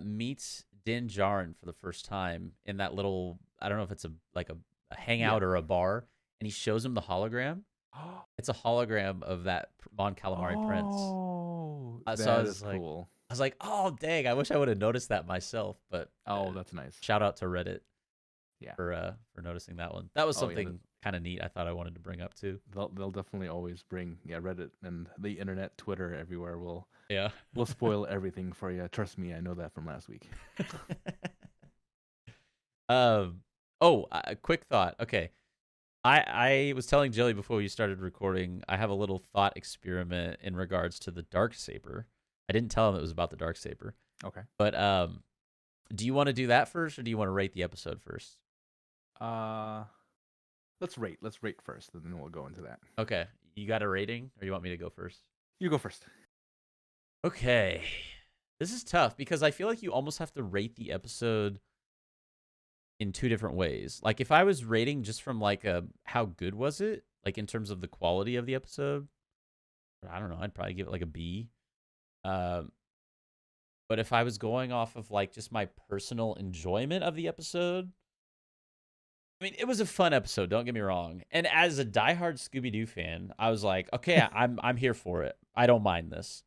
meets Din Djarin for the first time in that little, I don't know if it's a Yeah. hangout or a bar, and he shows him the hologram. It's a hologram of that Mon Calamari prince. Oh, So that is cool. I was like, oh dang, I wish I would have noticed that myself. But Oh, that's nice. shout out to Reddit Yeah. for noticing that one. That was Oh, yeah. something kind of neat. I thought I wanted to bring up too. They'll definitely always bring, yeah, Reddit and the internet, Twitter, everywhere Yeah. will spoil everything for you. Trust me, I know that from last week. Oh, a quick thought. Okay. I was telling Jelly before we started recording, I have a little thought experiment in regards to the dark saber. I didn't tell him it was about the dark saber. Okay. But do you want to do that first or do you want to rate the episode first? Uh, let's rate. Let's rate first, and then we'll go into that. Okay. You got a rating or you want me to go first? You go first. Okay. This is tough because I feel like you almost have to rate the episode in two different ways. Like if I was rating just from like a how good was it, like in terms of the quality of the episode, I don't know, I'd probably give it like a B. Um, but if I was going off of like just my personal enjoyment of the episode, I mean, it was a fun episode. Don't get me wrong. And as a diehard Scooby Doo fan, I was like, okay, I'm here for it. I don't mind this.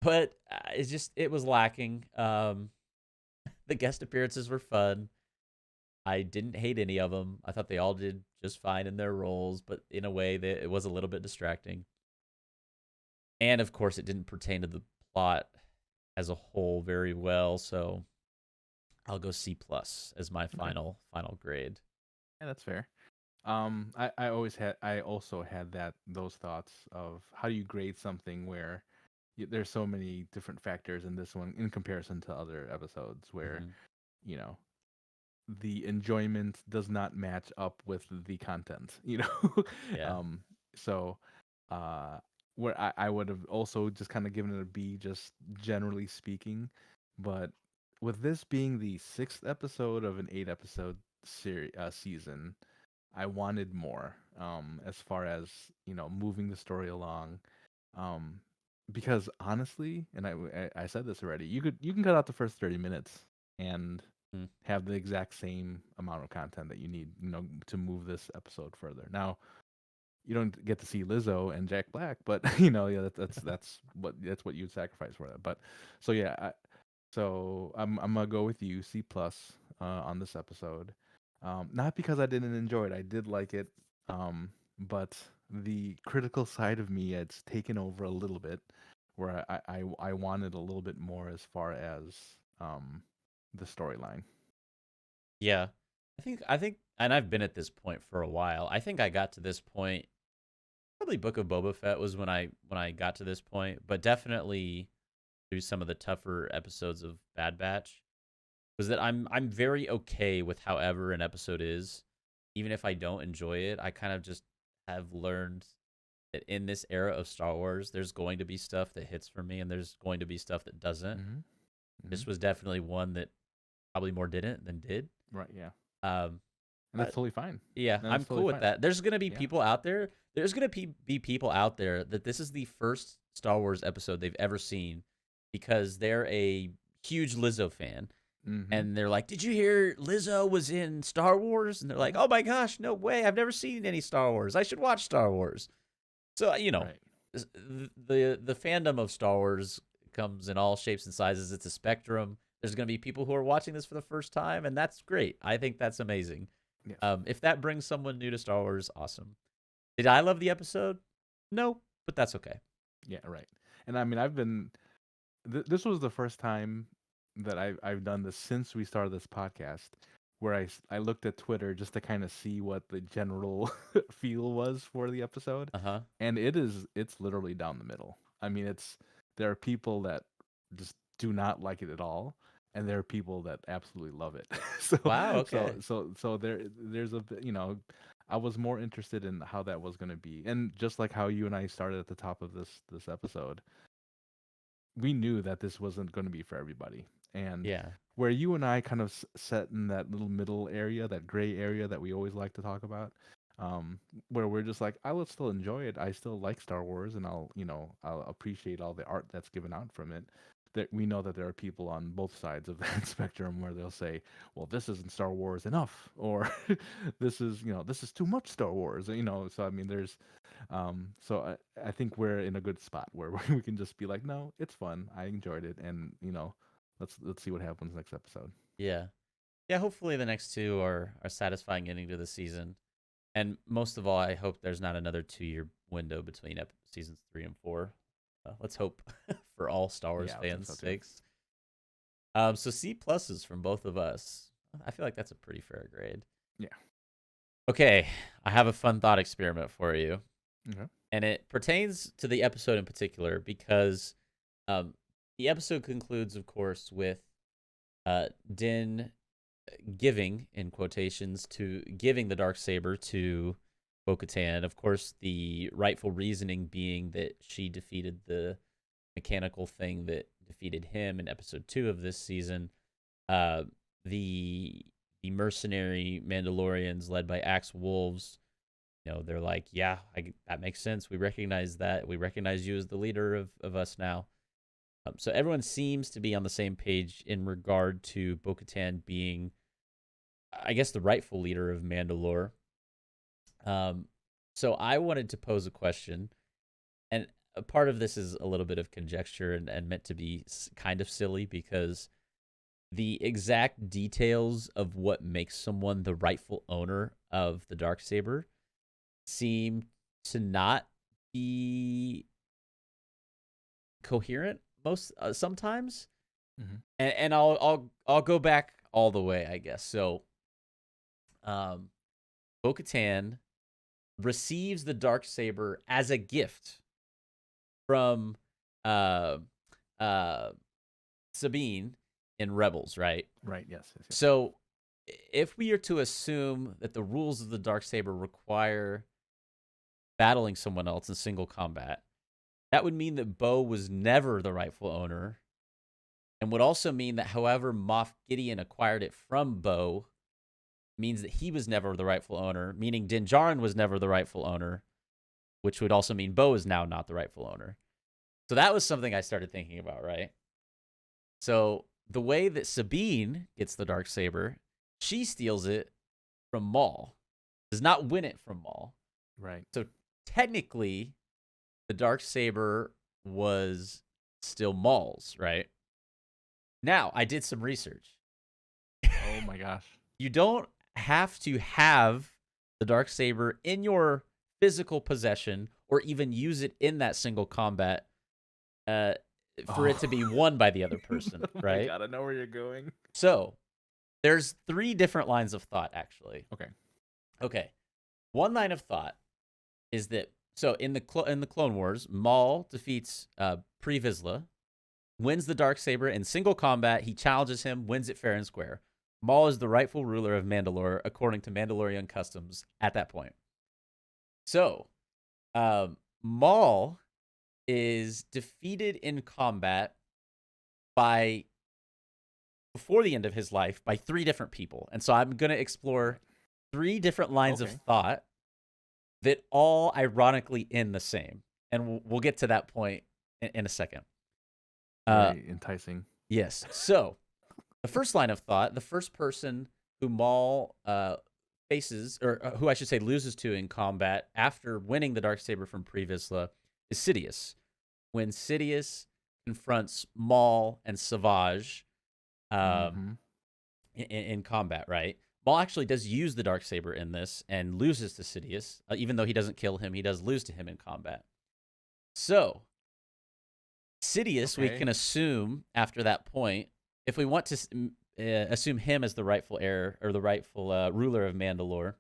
But it was lacking. The guest appearances were fun. I didn't hate any of them. I thought they all did just fine in their roles, but in a way that it was a little bit distracting. And of course, it didn't pertain to the plot as a whole very well. So I'll go C plus as my Okay. final grade. Yeah, that's fair. I also had those thoughts of how do you grade something where there's so many different factors in this one in comparison to other episodes where Mhm. you know the enjoyment does not match up with the content. Yeah. um, so uh, where I would have also just kind of given it a B, just generally speaking, but with this being the sixth episode of an 8 episode season, I wanted more, as far as moving the story along, um, because honestly, and I said this already, you can cut out the first 30 minutes and Mm. have the exact same amount of content that you need, to move this episode further. Now, you don't get to see Lizzo and Jack Black, but yeah, that's what you'd sacrifice for that. But so yeah, so I'm gonna go with you, C plus, on this episode. Not because I didn't enjoy it, I did like it, but the critical side of me it's taken over a little bit, where I wanted a little bit more as far as the storyline. Yeah. I think and I've been at this point for a while. I think I got to this point probably Book of Boba Fett was when I got to this point, but definitely through some of the tougher episodes of Bad Batch was that I'm very okay with however an episode is. Even if I don't enjoy it, I kind of just have learned that in this era of Star Wars, there's going to be stuff that hits for me and there's going to be stuff that doesn't. Hmm. Hmm. This was definitely one that probably more didn't than did. Right, yeah. Um, And that's but totally fine. yeah, And I'm that's cool totally with fine. that. There's gonna be Yeah. people out there. There's gonna be people out there that this is the first Star Wars episode they've ever seen because they're a huge Lizzo fan, Mm-hmm. and they're like, "Did you hear Lizzo was in Star Wars?" And they're like, Yeah. "Oh my gosh, no way! I've never seen any Star Wars. I should watch Star Wars." So Right. the fandom of Star Wars comes in all shapes and sizes. It's a spectrum. There's going to be people who are watching this for the first time, and that's great. I think that's amazing. Yes. If that brings someone new to Star Wars, awesome. Did I love the episode? No, but that's okay. Yeah. Right. And I mean, I've been. This was the first time that I've done this since we started this podcast, where I looked at Twitter just to kind of see what the general feel was for the episode, Uh huh. and it's literally down the middle. I mean, there are people that just do not like it at all, and there are people that absolutely love it. so Wow. so Okay. so so there's a bit, I was more interested in how that was going to be, and just like how you and I started at the top of this episode, we knew that this wasn't going to be for everybody. And Yeah. where you and I kind of set in that little middle area, that gray area that we always like to talk about, um, where we're just like, I will still enjoy it. I still like Star Wars, and I'll appreciate all the art that's given out from it. That we know that there are people on both sides of that spectrum where they'll say, "Well, this isn't Star Wars enough," or this is too much Star Wars." So I mean, I think we're in a good spot where we can just be like, no, it's fun. I enjoyed it, and let's see what happens next episode. Yeah. Yeah. Hopefully the next two are satisfying ending to the season. And most of all, I hope there's not another 2-year window between seasons 3 and 4. Let's hope for all Star Wars Yeah, I think fans' so too. sakes. So C pluses from both of us. I feel like that's a pretty fair grade. Yeah. Okay, I have a fun thought experiment for you, Okay. and it pertains to the episode in particular because um, the episode concludes, of course, with Din giving, in quotations, to giving the dark saber to Bo-Katan. Of course, the rightful reasoning being that she defeated the mechanical thing that defeated him in episode 2 of this season. Uh, the the mercenary Mandalorians led by Axe Wolves, they're like, yeah, that makes sense. We recognize that. We recognize you as the leader of us now. So everyone seems to be on the same page in regard to Bo-Katan being, I guess, the rightful leader of Mandalore. Um, so I wanted to pose a question, and a part of this is a little bit of conjecture and meant to be kind of silly because the exact details of what makes someone the rightful owner of the Darksaber seem to not be coherent most sometimes. Mm-hmm. And I'll go back all the way, I guess. So um Bo-Katan receives the Darksaber as a gift from uh uh Sabine in Rebels, right? Right. Yes. Yes. Yes. So if we are to assume that the rules of the Darksaber require battling someone else in single combat, that would mean that Bo was never the rightful owner, and would also mean that however Moff Gideon acquired it from Bo means that he was never the rightful owner, meaning Din Djarin was never the rightful owner, which would also mean Bo is now not the rightful owner. So that was something I started thinking about, right? So the way that Sabine gets the Darksaber, she steals it from Maul, does not win it from Maul. Right. So technically, the Darksaber was still Maul's, right? Now, I did some research. Oh my gosh. You don't have to have the Darksaber in your physical possession or even use it in that single combat uh, for it to be won by the other person, Oh my right? god, I know where you're going. So there's 3 different lines of thought, actually. Okay. Okay. One line of thought is that so in the Clone Wars, Maul defeats Pre Vizsla, wins the Darksaber in single combat. He challenges him, wins it fair and square. Maul is the rightful ruler of Mandalore according to Mandalorian customs at that point. So, Maul is defeated in combat by before the end of his life by 3 different people. And so I'm going to explore 3 different lines of Okay. thought that all ironically end the same. And we'll get to that point in a second. Very enticing. Yes. So The first line of thought, the first person who Maul faces, or who I should say loses to in combat after winning the Darksaber from Pre Vizsla, is Sidious. When Sidious confronts Maul and Savage Mm-hmm. in combat, right? Maul actually does use the Darksaber in this and loses to Sidious. Even though he doesn't kill him, he does lose to him in combat. So, Sidious, we Okay. can assume after that point, if we want to assume him as the rightful heir or the rightful ruler of Mandalore,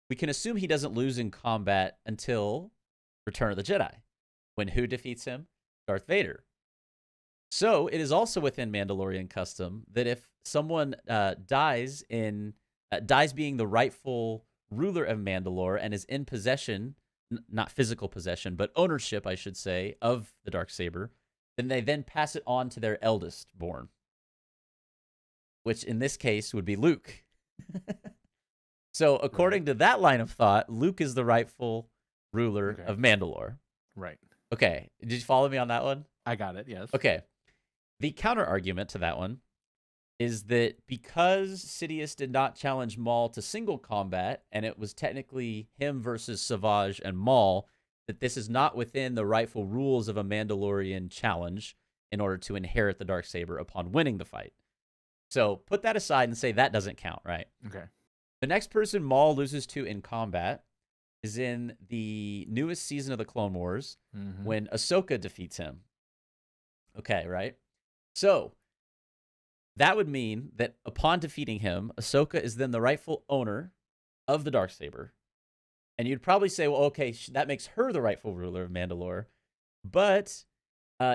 we can assume he doesn't lose in combat until Return of the Jedi, when who defeats him? Darth Vader. So it is also within Mandalorian custom that if someone dies being the rightful ruler of Mandalore and is in possession, not physical possession, but ownership, I should say, of the Darksaber, then they then pass it on to their eldest born, which in this case would be Luke. So according to that line of thought, Luke is the rightful ruler of Mandalore. Right. Okay. Did you follow me on that one? I got it, yes. Okay. The counter argument to that one is that because Sidious did not challenge Maul to single combat, and it was technically him versus Savage and Maul, that this is not within the rightful rules of a Mandalorian challenge in order to inherit the Darksaber upon winning the fight. So put that aside and say that doesn't count, right? Okay. The next person Maul loses to in combat is in the newest season of the Clone Wars when Ahsoka defeats him. Okay, right? So that would mean that upon defeating him, Ahsoka is then the rightful owner of the Darksaber. And you'd probably say, well, okay, that makes her the rightful ruler of Mandalore. But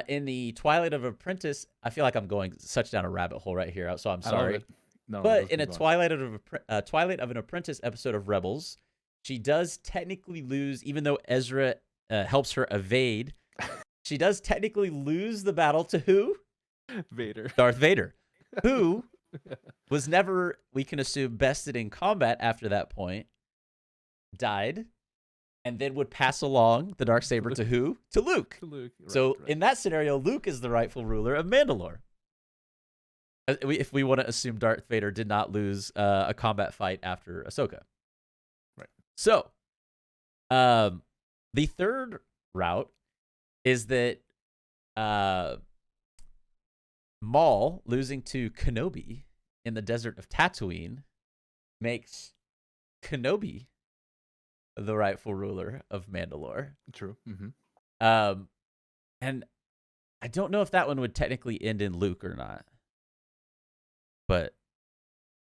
in the Twilight of Apprentice, I feel like I'm going such down a rabbit hole right here, so I'm sorry. No, but in a Twilight of an Apprentice episode of Rebels, she does technically lose, even though Ezra helps her evade. She does technically lose the battle to who? Vader. Darth Vader, who was never, we can assume, bested in combat after that point, died, and then would pass along the Darksaber to who? To Luke. Right, so in that scenario, Luke is the rightful ruler of Mandalore. If we want to assume Darth Vader did not lose a combat fight after Ahsoka. Right. So, the third route is that Maul losing to Kenobi in the desert of Tatooine makes Kenobi the rightful ruler of Mandalore. True. And I don't know if that one would technically end in Luke or not. But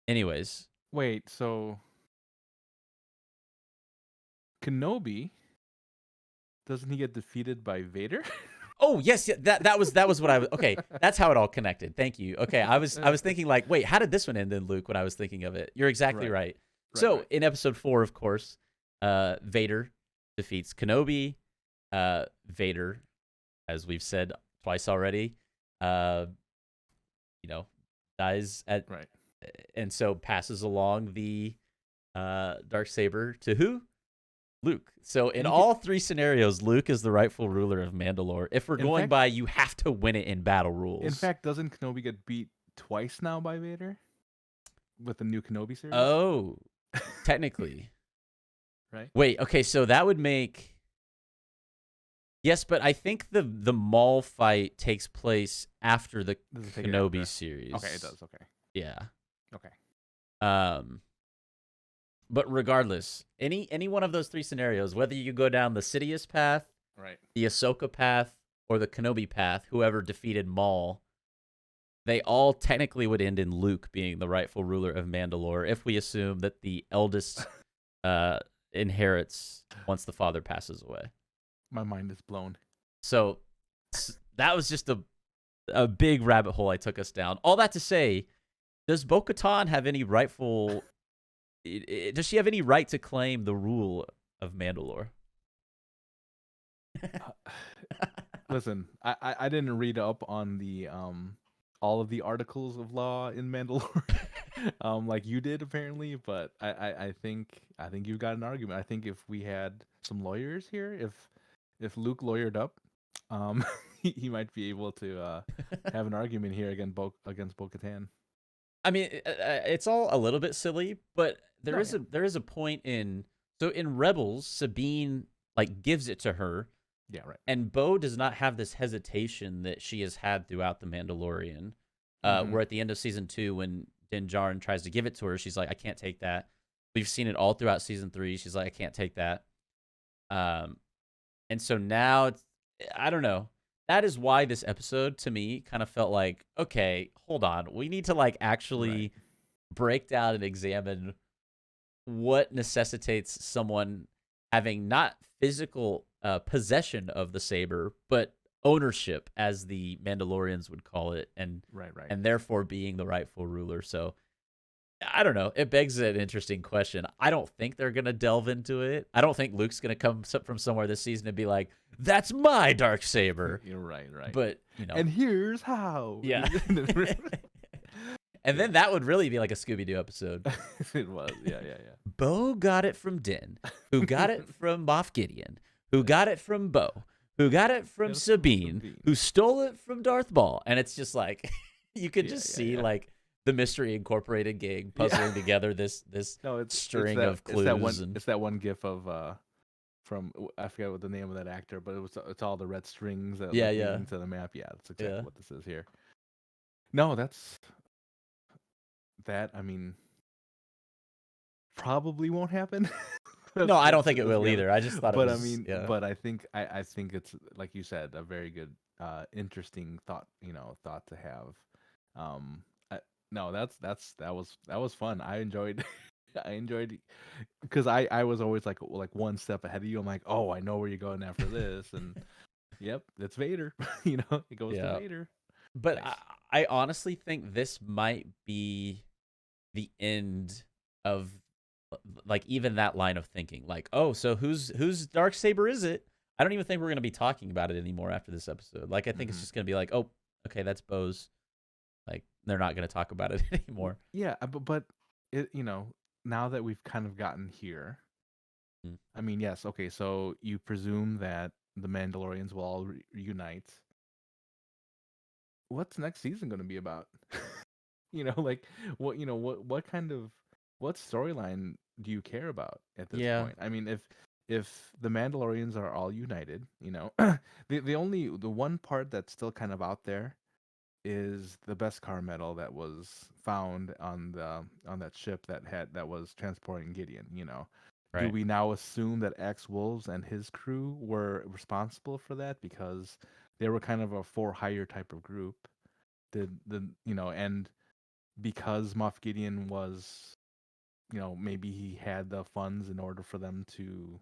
anyways. Wait, so Kenobi, doesn't he get defeated by Vader? Oh yes, that was what I was. Okay, that's how it all connected. Thank you. Okay, I was thinking like, wait, how did this one end in Luke when I was thinking of it? You're exactly right. So in episode 4, of course, Vader defeats Kenobi. Vader, as we've said twice already, dies at and so passes along the Darksaber to who? Luke. So in all 3 scenarios, Luke is the rightful ruler of Mandalore. If we're going by you have to win it in battle rules. In fact, doesn't Kenobi get beat twice now by Vader? With the new Kenobi series? Oh, technically. Right? Wait, okay, so that would make... Yes, but I think the Maul fight takes place after the Kenobi series. Okay, it does. Okay. Yeah. Okay. But regardless, any one of those 3 scenarios, whether you go down the Sidious path, the Ahsoka path, or the Kenobi path, whoever defeated Maul, they all technically would end in Luke being the rightful ruler of Mandalore if we assume that the eldest inherits once the father passes away. My mind is blown. So that was just a big rabbit hole I took us down. All that to say, does Bo-Katan have any rightful... Does she have any right to claim the rule of Mandalore? Listen, I didn't read up on the all of the articles of law in Mandalore like you did apparently, but I think you've got an argument. I think if we had some lawyers here, if Luke lawyered up, he might be able to have an argument here against Bo-Katan. I mean, it's all a little bit silly, but No, yeah, there is a point in in Rebels, Sabine like gives it to her, yeah, right. and Bo does not have this hesitation that she has had throughout the Mandalorian. Mm-hmm. Where at the end of season 2, when Din Djarin tries to give it to her, she's like, "I can't take that." We've seen it all throughout season 3. She's like, "I can't take that." Um, and so now I don't know. That is why this episode to me kind of felt like, okay, hold on, we need to like Right. actually break down and examine what necessitates someone having not physical possession of the saber, but ownership, as the Mandalorians would call it, Right, right. and therefore being the rightful ruler. So I don't know. It begs an interesting question. I don't think they're gonna delve into it. I don't think Luke's gonna come from somewhere this season and be like, "That's my dark saber." You're right, right. But And here's how. yeah. And then that would really be like a Scooby Doo episode. It was, yeah, yeah, Bo got it from Din, who got yeah. it from Moff Gideon, who got it from Bo, who got it from Yes, Sabine, who stole it from Darth Maul. And it's just like you could Yeah, just yeah, see yeah. like the Mystery Incorporated gang puzzling together this No, it's string that of clues. it's that one gif of from I forget what the name of that actor, but it's all the red strings that Yeah, like yeah. leading to the map. Yeah, that's exactly Yeah. what this is here. No, that's that. I mean, probably won't happen. No, I don't think it Let's will be honest. either. I just thought it But I was mean, yeah. but I think it's like you said, a very good, interesting thought. Thought to have. I, no, that was fun. I enjoyed. I enjoyed because I was always like one step ahead of you. I'm like, oh, I know where you're going after this, and yep, it's Vader. It goes to Yeah. Vader. But Nice. I honestly think this might be the end of like even that line of thinking. Like, oh, so whose dark saber is it? I don't even think we're gonna be talking about it anymore after this episode. Like, I think it's Hmm. just gonna be like, oh, okay, that's Bo's. Like, they're not gonna talk about it anymore. Yeah, but it now that we've kind of gotten here, Mm. I mean, yes, okay, so you presume that the Mandalorians will all reunite. What's next season going to be about? Like what kind of what storyline do you care about at this Yeah, point? I mean, if the Mandalorians are all united, the one part that's still kind of out there is the Beskar medal that was found on that ship that was transporting Gideon. Do right. we now assume that X Wolves and his crew were responsible for that because they were kind of a for hire type of group? And because Moff Gideon was, maybe he had the funds in order for them to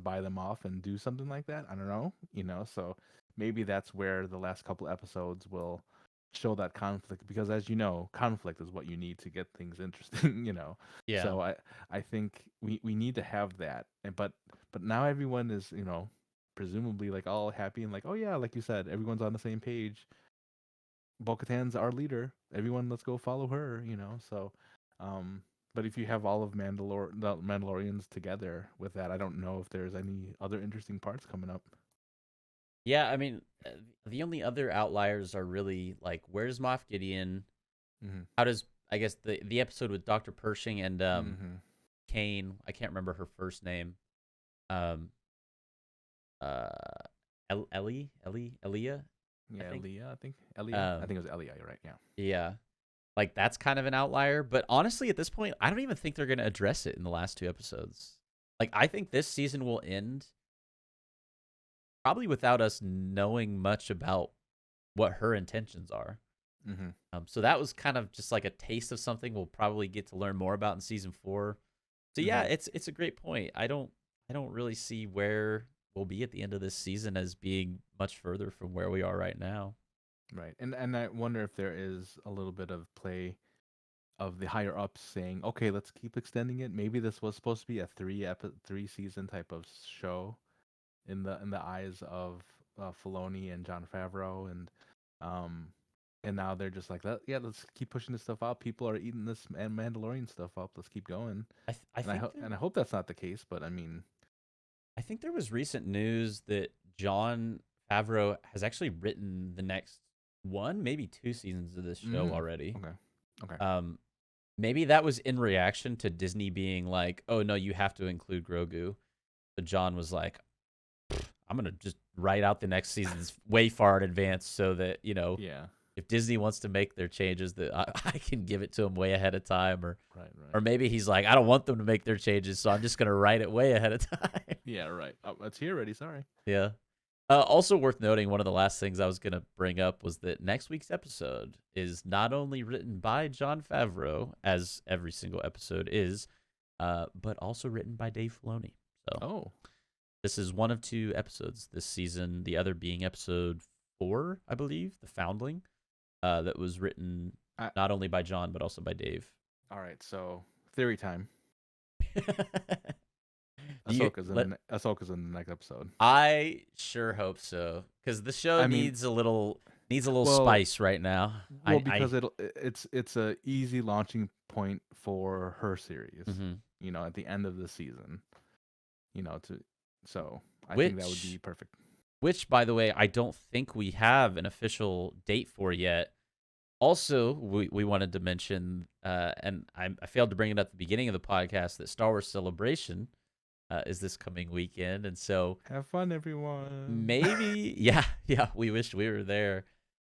buy them off and do something like that. I don't know, so maybe that's where the last couple episodes will show that conflict because as you know, conflict is what you need to get things interesting, Yeah. So I think we need to have that. But now everyone is, presumably like all happy and like, oh yeah, like you said, everyone's on the same page. Bo-Katan's our leader. Everyone, let's go follow her. So, but if you have all of the Mandalorians together with that, I don't know if there's any other interesting parts coming up. Yeah, I mean, the only other outliers are really like, where's Moff Gideon? Hmm. How does I guess the episode with Dr. Pershing and Hmm. Kane, I can't remember her first name. Um uh Elia, I Yeah, think. Leah, I think. Elia, I Um think it was Elia. You're right. Yeah. yeah. Like that's kind of an outlier, but honestly at this point, I don't even think they're going to address it in the last 2 episodes. Like I think this season will end probably without us knowing much about what her intentions are. Hmm. So that was kind of just like a taste of something we'll probably get to learn more about in season 4. So yeah, Hmm. it's a great point. I don't really see where we'll be at the end of this season as being much further from where we are right now. Right. And I wonder if there is a little bit of play of the higher ups saying, okay, let's keep extending it. Maybe this was supposed to be a 3 season type of show in the eyes of Filoni and John Favreau, um, and now they're just like, yeah, let's keep pushing this stuff out. People are eating this Mandalorian stuff up. Let's keep going. I And I think hope and I hope that's not the case. But I mean, I think there was recent news that John Favreau has actually written the next one, maybe 2 seasons of this show already. Okay. Okay. Maybe that was in reaction to Disney being like, "Oh no, you have to include Grogu." But John was like, "I'm gonna just write out the next seasons way far in advance, so that Yeah. if Disney wants to make their changes, that I can give it to them way ahead of time." Right. Or maybe he's like, "I don't want them to make their changes, so I'm just gonna write it way ahead of time." Yeah. Right. Oh, it's here already. Sorry. Yeah. Also worth noting, one of the last things I was going to bring up was that next week's episode is not only written by Jon Favreau, as every single episode is, but also written by Dave Filoni. So this is one of 2 episodes this season, the other being episode 4, I believe, The Foundling, that was written not only by Jon, but also by Dave. All right, so theory time. You- Ahsoka's in the next episode. I sure hope so, because the show needs a little spice right now. Well, because it's a easy launching point for her series. At the end of the season. So I think that would be perfect. Which, by the way, I don't think we have an official date for yet. Also, we wanted to mention, and I failed to bring it up at the beginning of the podcast, that Star Wars Celebration is this coming weekend, and so have fun, everyone. Maybe, yeah, we wish we were there.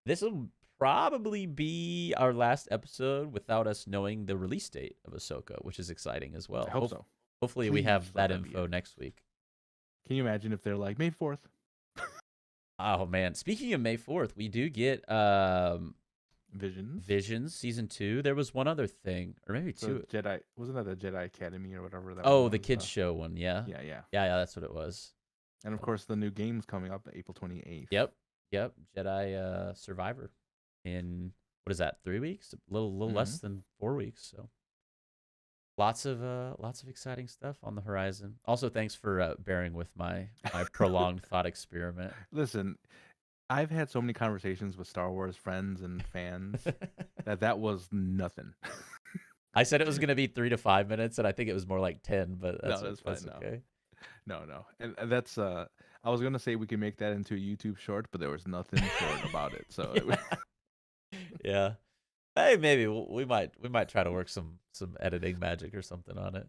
This will probably be our last episode without us knowing the release date of Ahsoka, which is exciting as well. I hope so. Hopefully, we have that info next week. Can you imagine if they're like May 4th? Oh man! Speaking of May 4th, we do get Visions season 2. There was one other thing, or maybe 2. Jedi, wasn't that the Jedi Academy or whatever? The kids show one. Yeah. Yeah. That's what it was. And of course, the new game's coming up April 28th. Yep. Jedi Survivor in what is that? 3 weeks? A little less than 4 weeks. So lots of exciting stuff on the horizon. Also, thanks for bearing with my prolonged thought experiment. Listen, I've had so many conversations with Star Wars friends and fans that was nothing. I said it was going to be 3 to 5 minutes, and I think it was more like 10. But that's fine. Okay. No, and that's I was gonna say we can make that into a YouTube short, but there was nothing short about it. So yeah. Hey, maybe we might try to work some editing magic or something on it.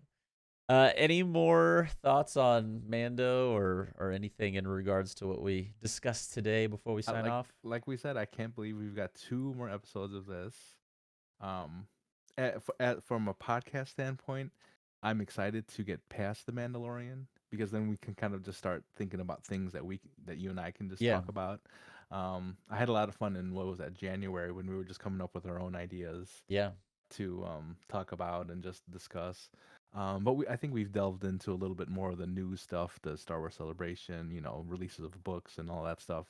Any more thoughts on Mando or anything in regards to what we discussed today before we sign off? Like we said, I can't believe we've got 2 more episodes of this. From a podcast standpoint, I'm excited to get past the Mandalorian, because then we can kind of just start thinking about things that you and I can just talk about. I had a lot of fun in January, when we were just coming up with our own ideas. Yeah. To talk about and just discuss. But I think we've delved into a little bit more of the news stuff, the Star Wars Celebration, releases of books and all that stuff.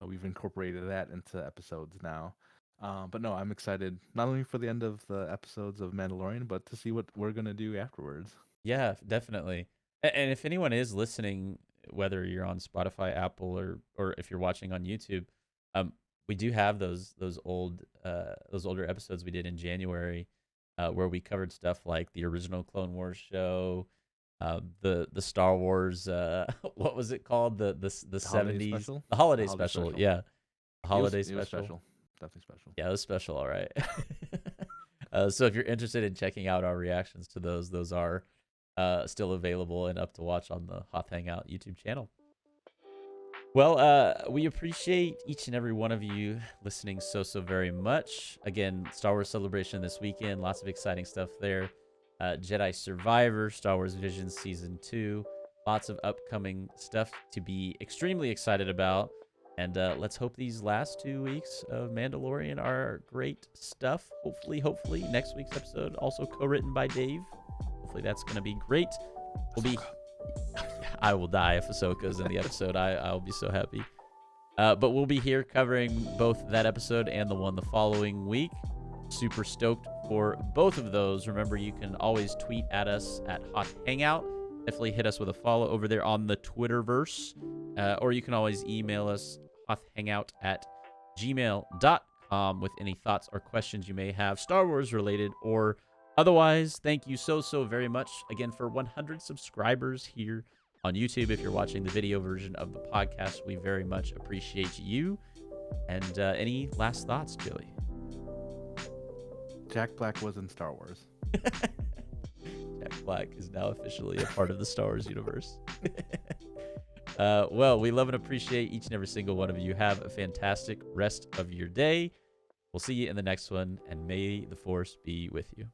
We've incorporated that into episodes now. But no, I'm excited not only for the end of the episodes of Mandalorian, but to see what we're going to do afterwards. Yeah, definitely. And if anyone is listening, whether you're on Spotify, Apple, or if you're watching on YouTube, we do have those older episodes we did in January, where we covered stuff like the original Clone Wars show, the Star Wars, what was it called, the 70s, the holiday special. Yeah, holiday special. It was special. Definitely special. Yeah, it was special. All right. So if you're interested in checking out our reactions to those are still available and up to watch on the Hoth Hangout YouTube channel. Well, we appreciate each and every one of you listening so very much. Again, Star Wars Celebration this weekend. Lots of exciting stuff there. Jedi Survivor, Star Wars Visions Season 2. Lots of upcoming stuff to be extremely excited about. And let's hope these last 2 weeks of Mandalorian are great stuff. Hopefully, next week's episode also co-written by Dave. Hopefully that's going to be great. I will die if Ahsoka's in the episode. I'll be so happy. But we'll be here covering both that episode and the one the following week. Super stoked for both of those. Remember, you can always tweet at us at Hoth Hangout. Definitely hit us with a follow over there on the Twitterverse. Or you can always email us, hothhangout@gmail.com, with any thoughts or questions you may have, Star Wars related or otherwise. Thank you so very much again for 100 subscribers here on YouTube. If you're watching the video version of the podcast, we very much appreciate you. And any last thoughts, Joey? Jack Black was in Star Wars. Jack Black is now officially a part of the Star Wars universe. Well, we love and appreciate each and every single one of you. Have a fantastic rest of your day. We'll see you in the next one, and may the Force be with you.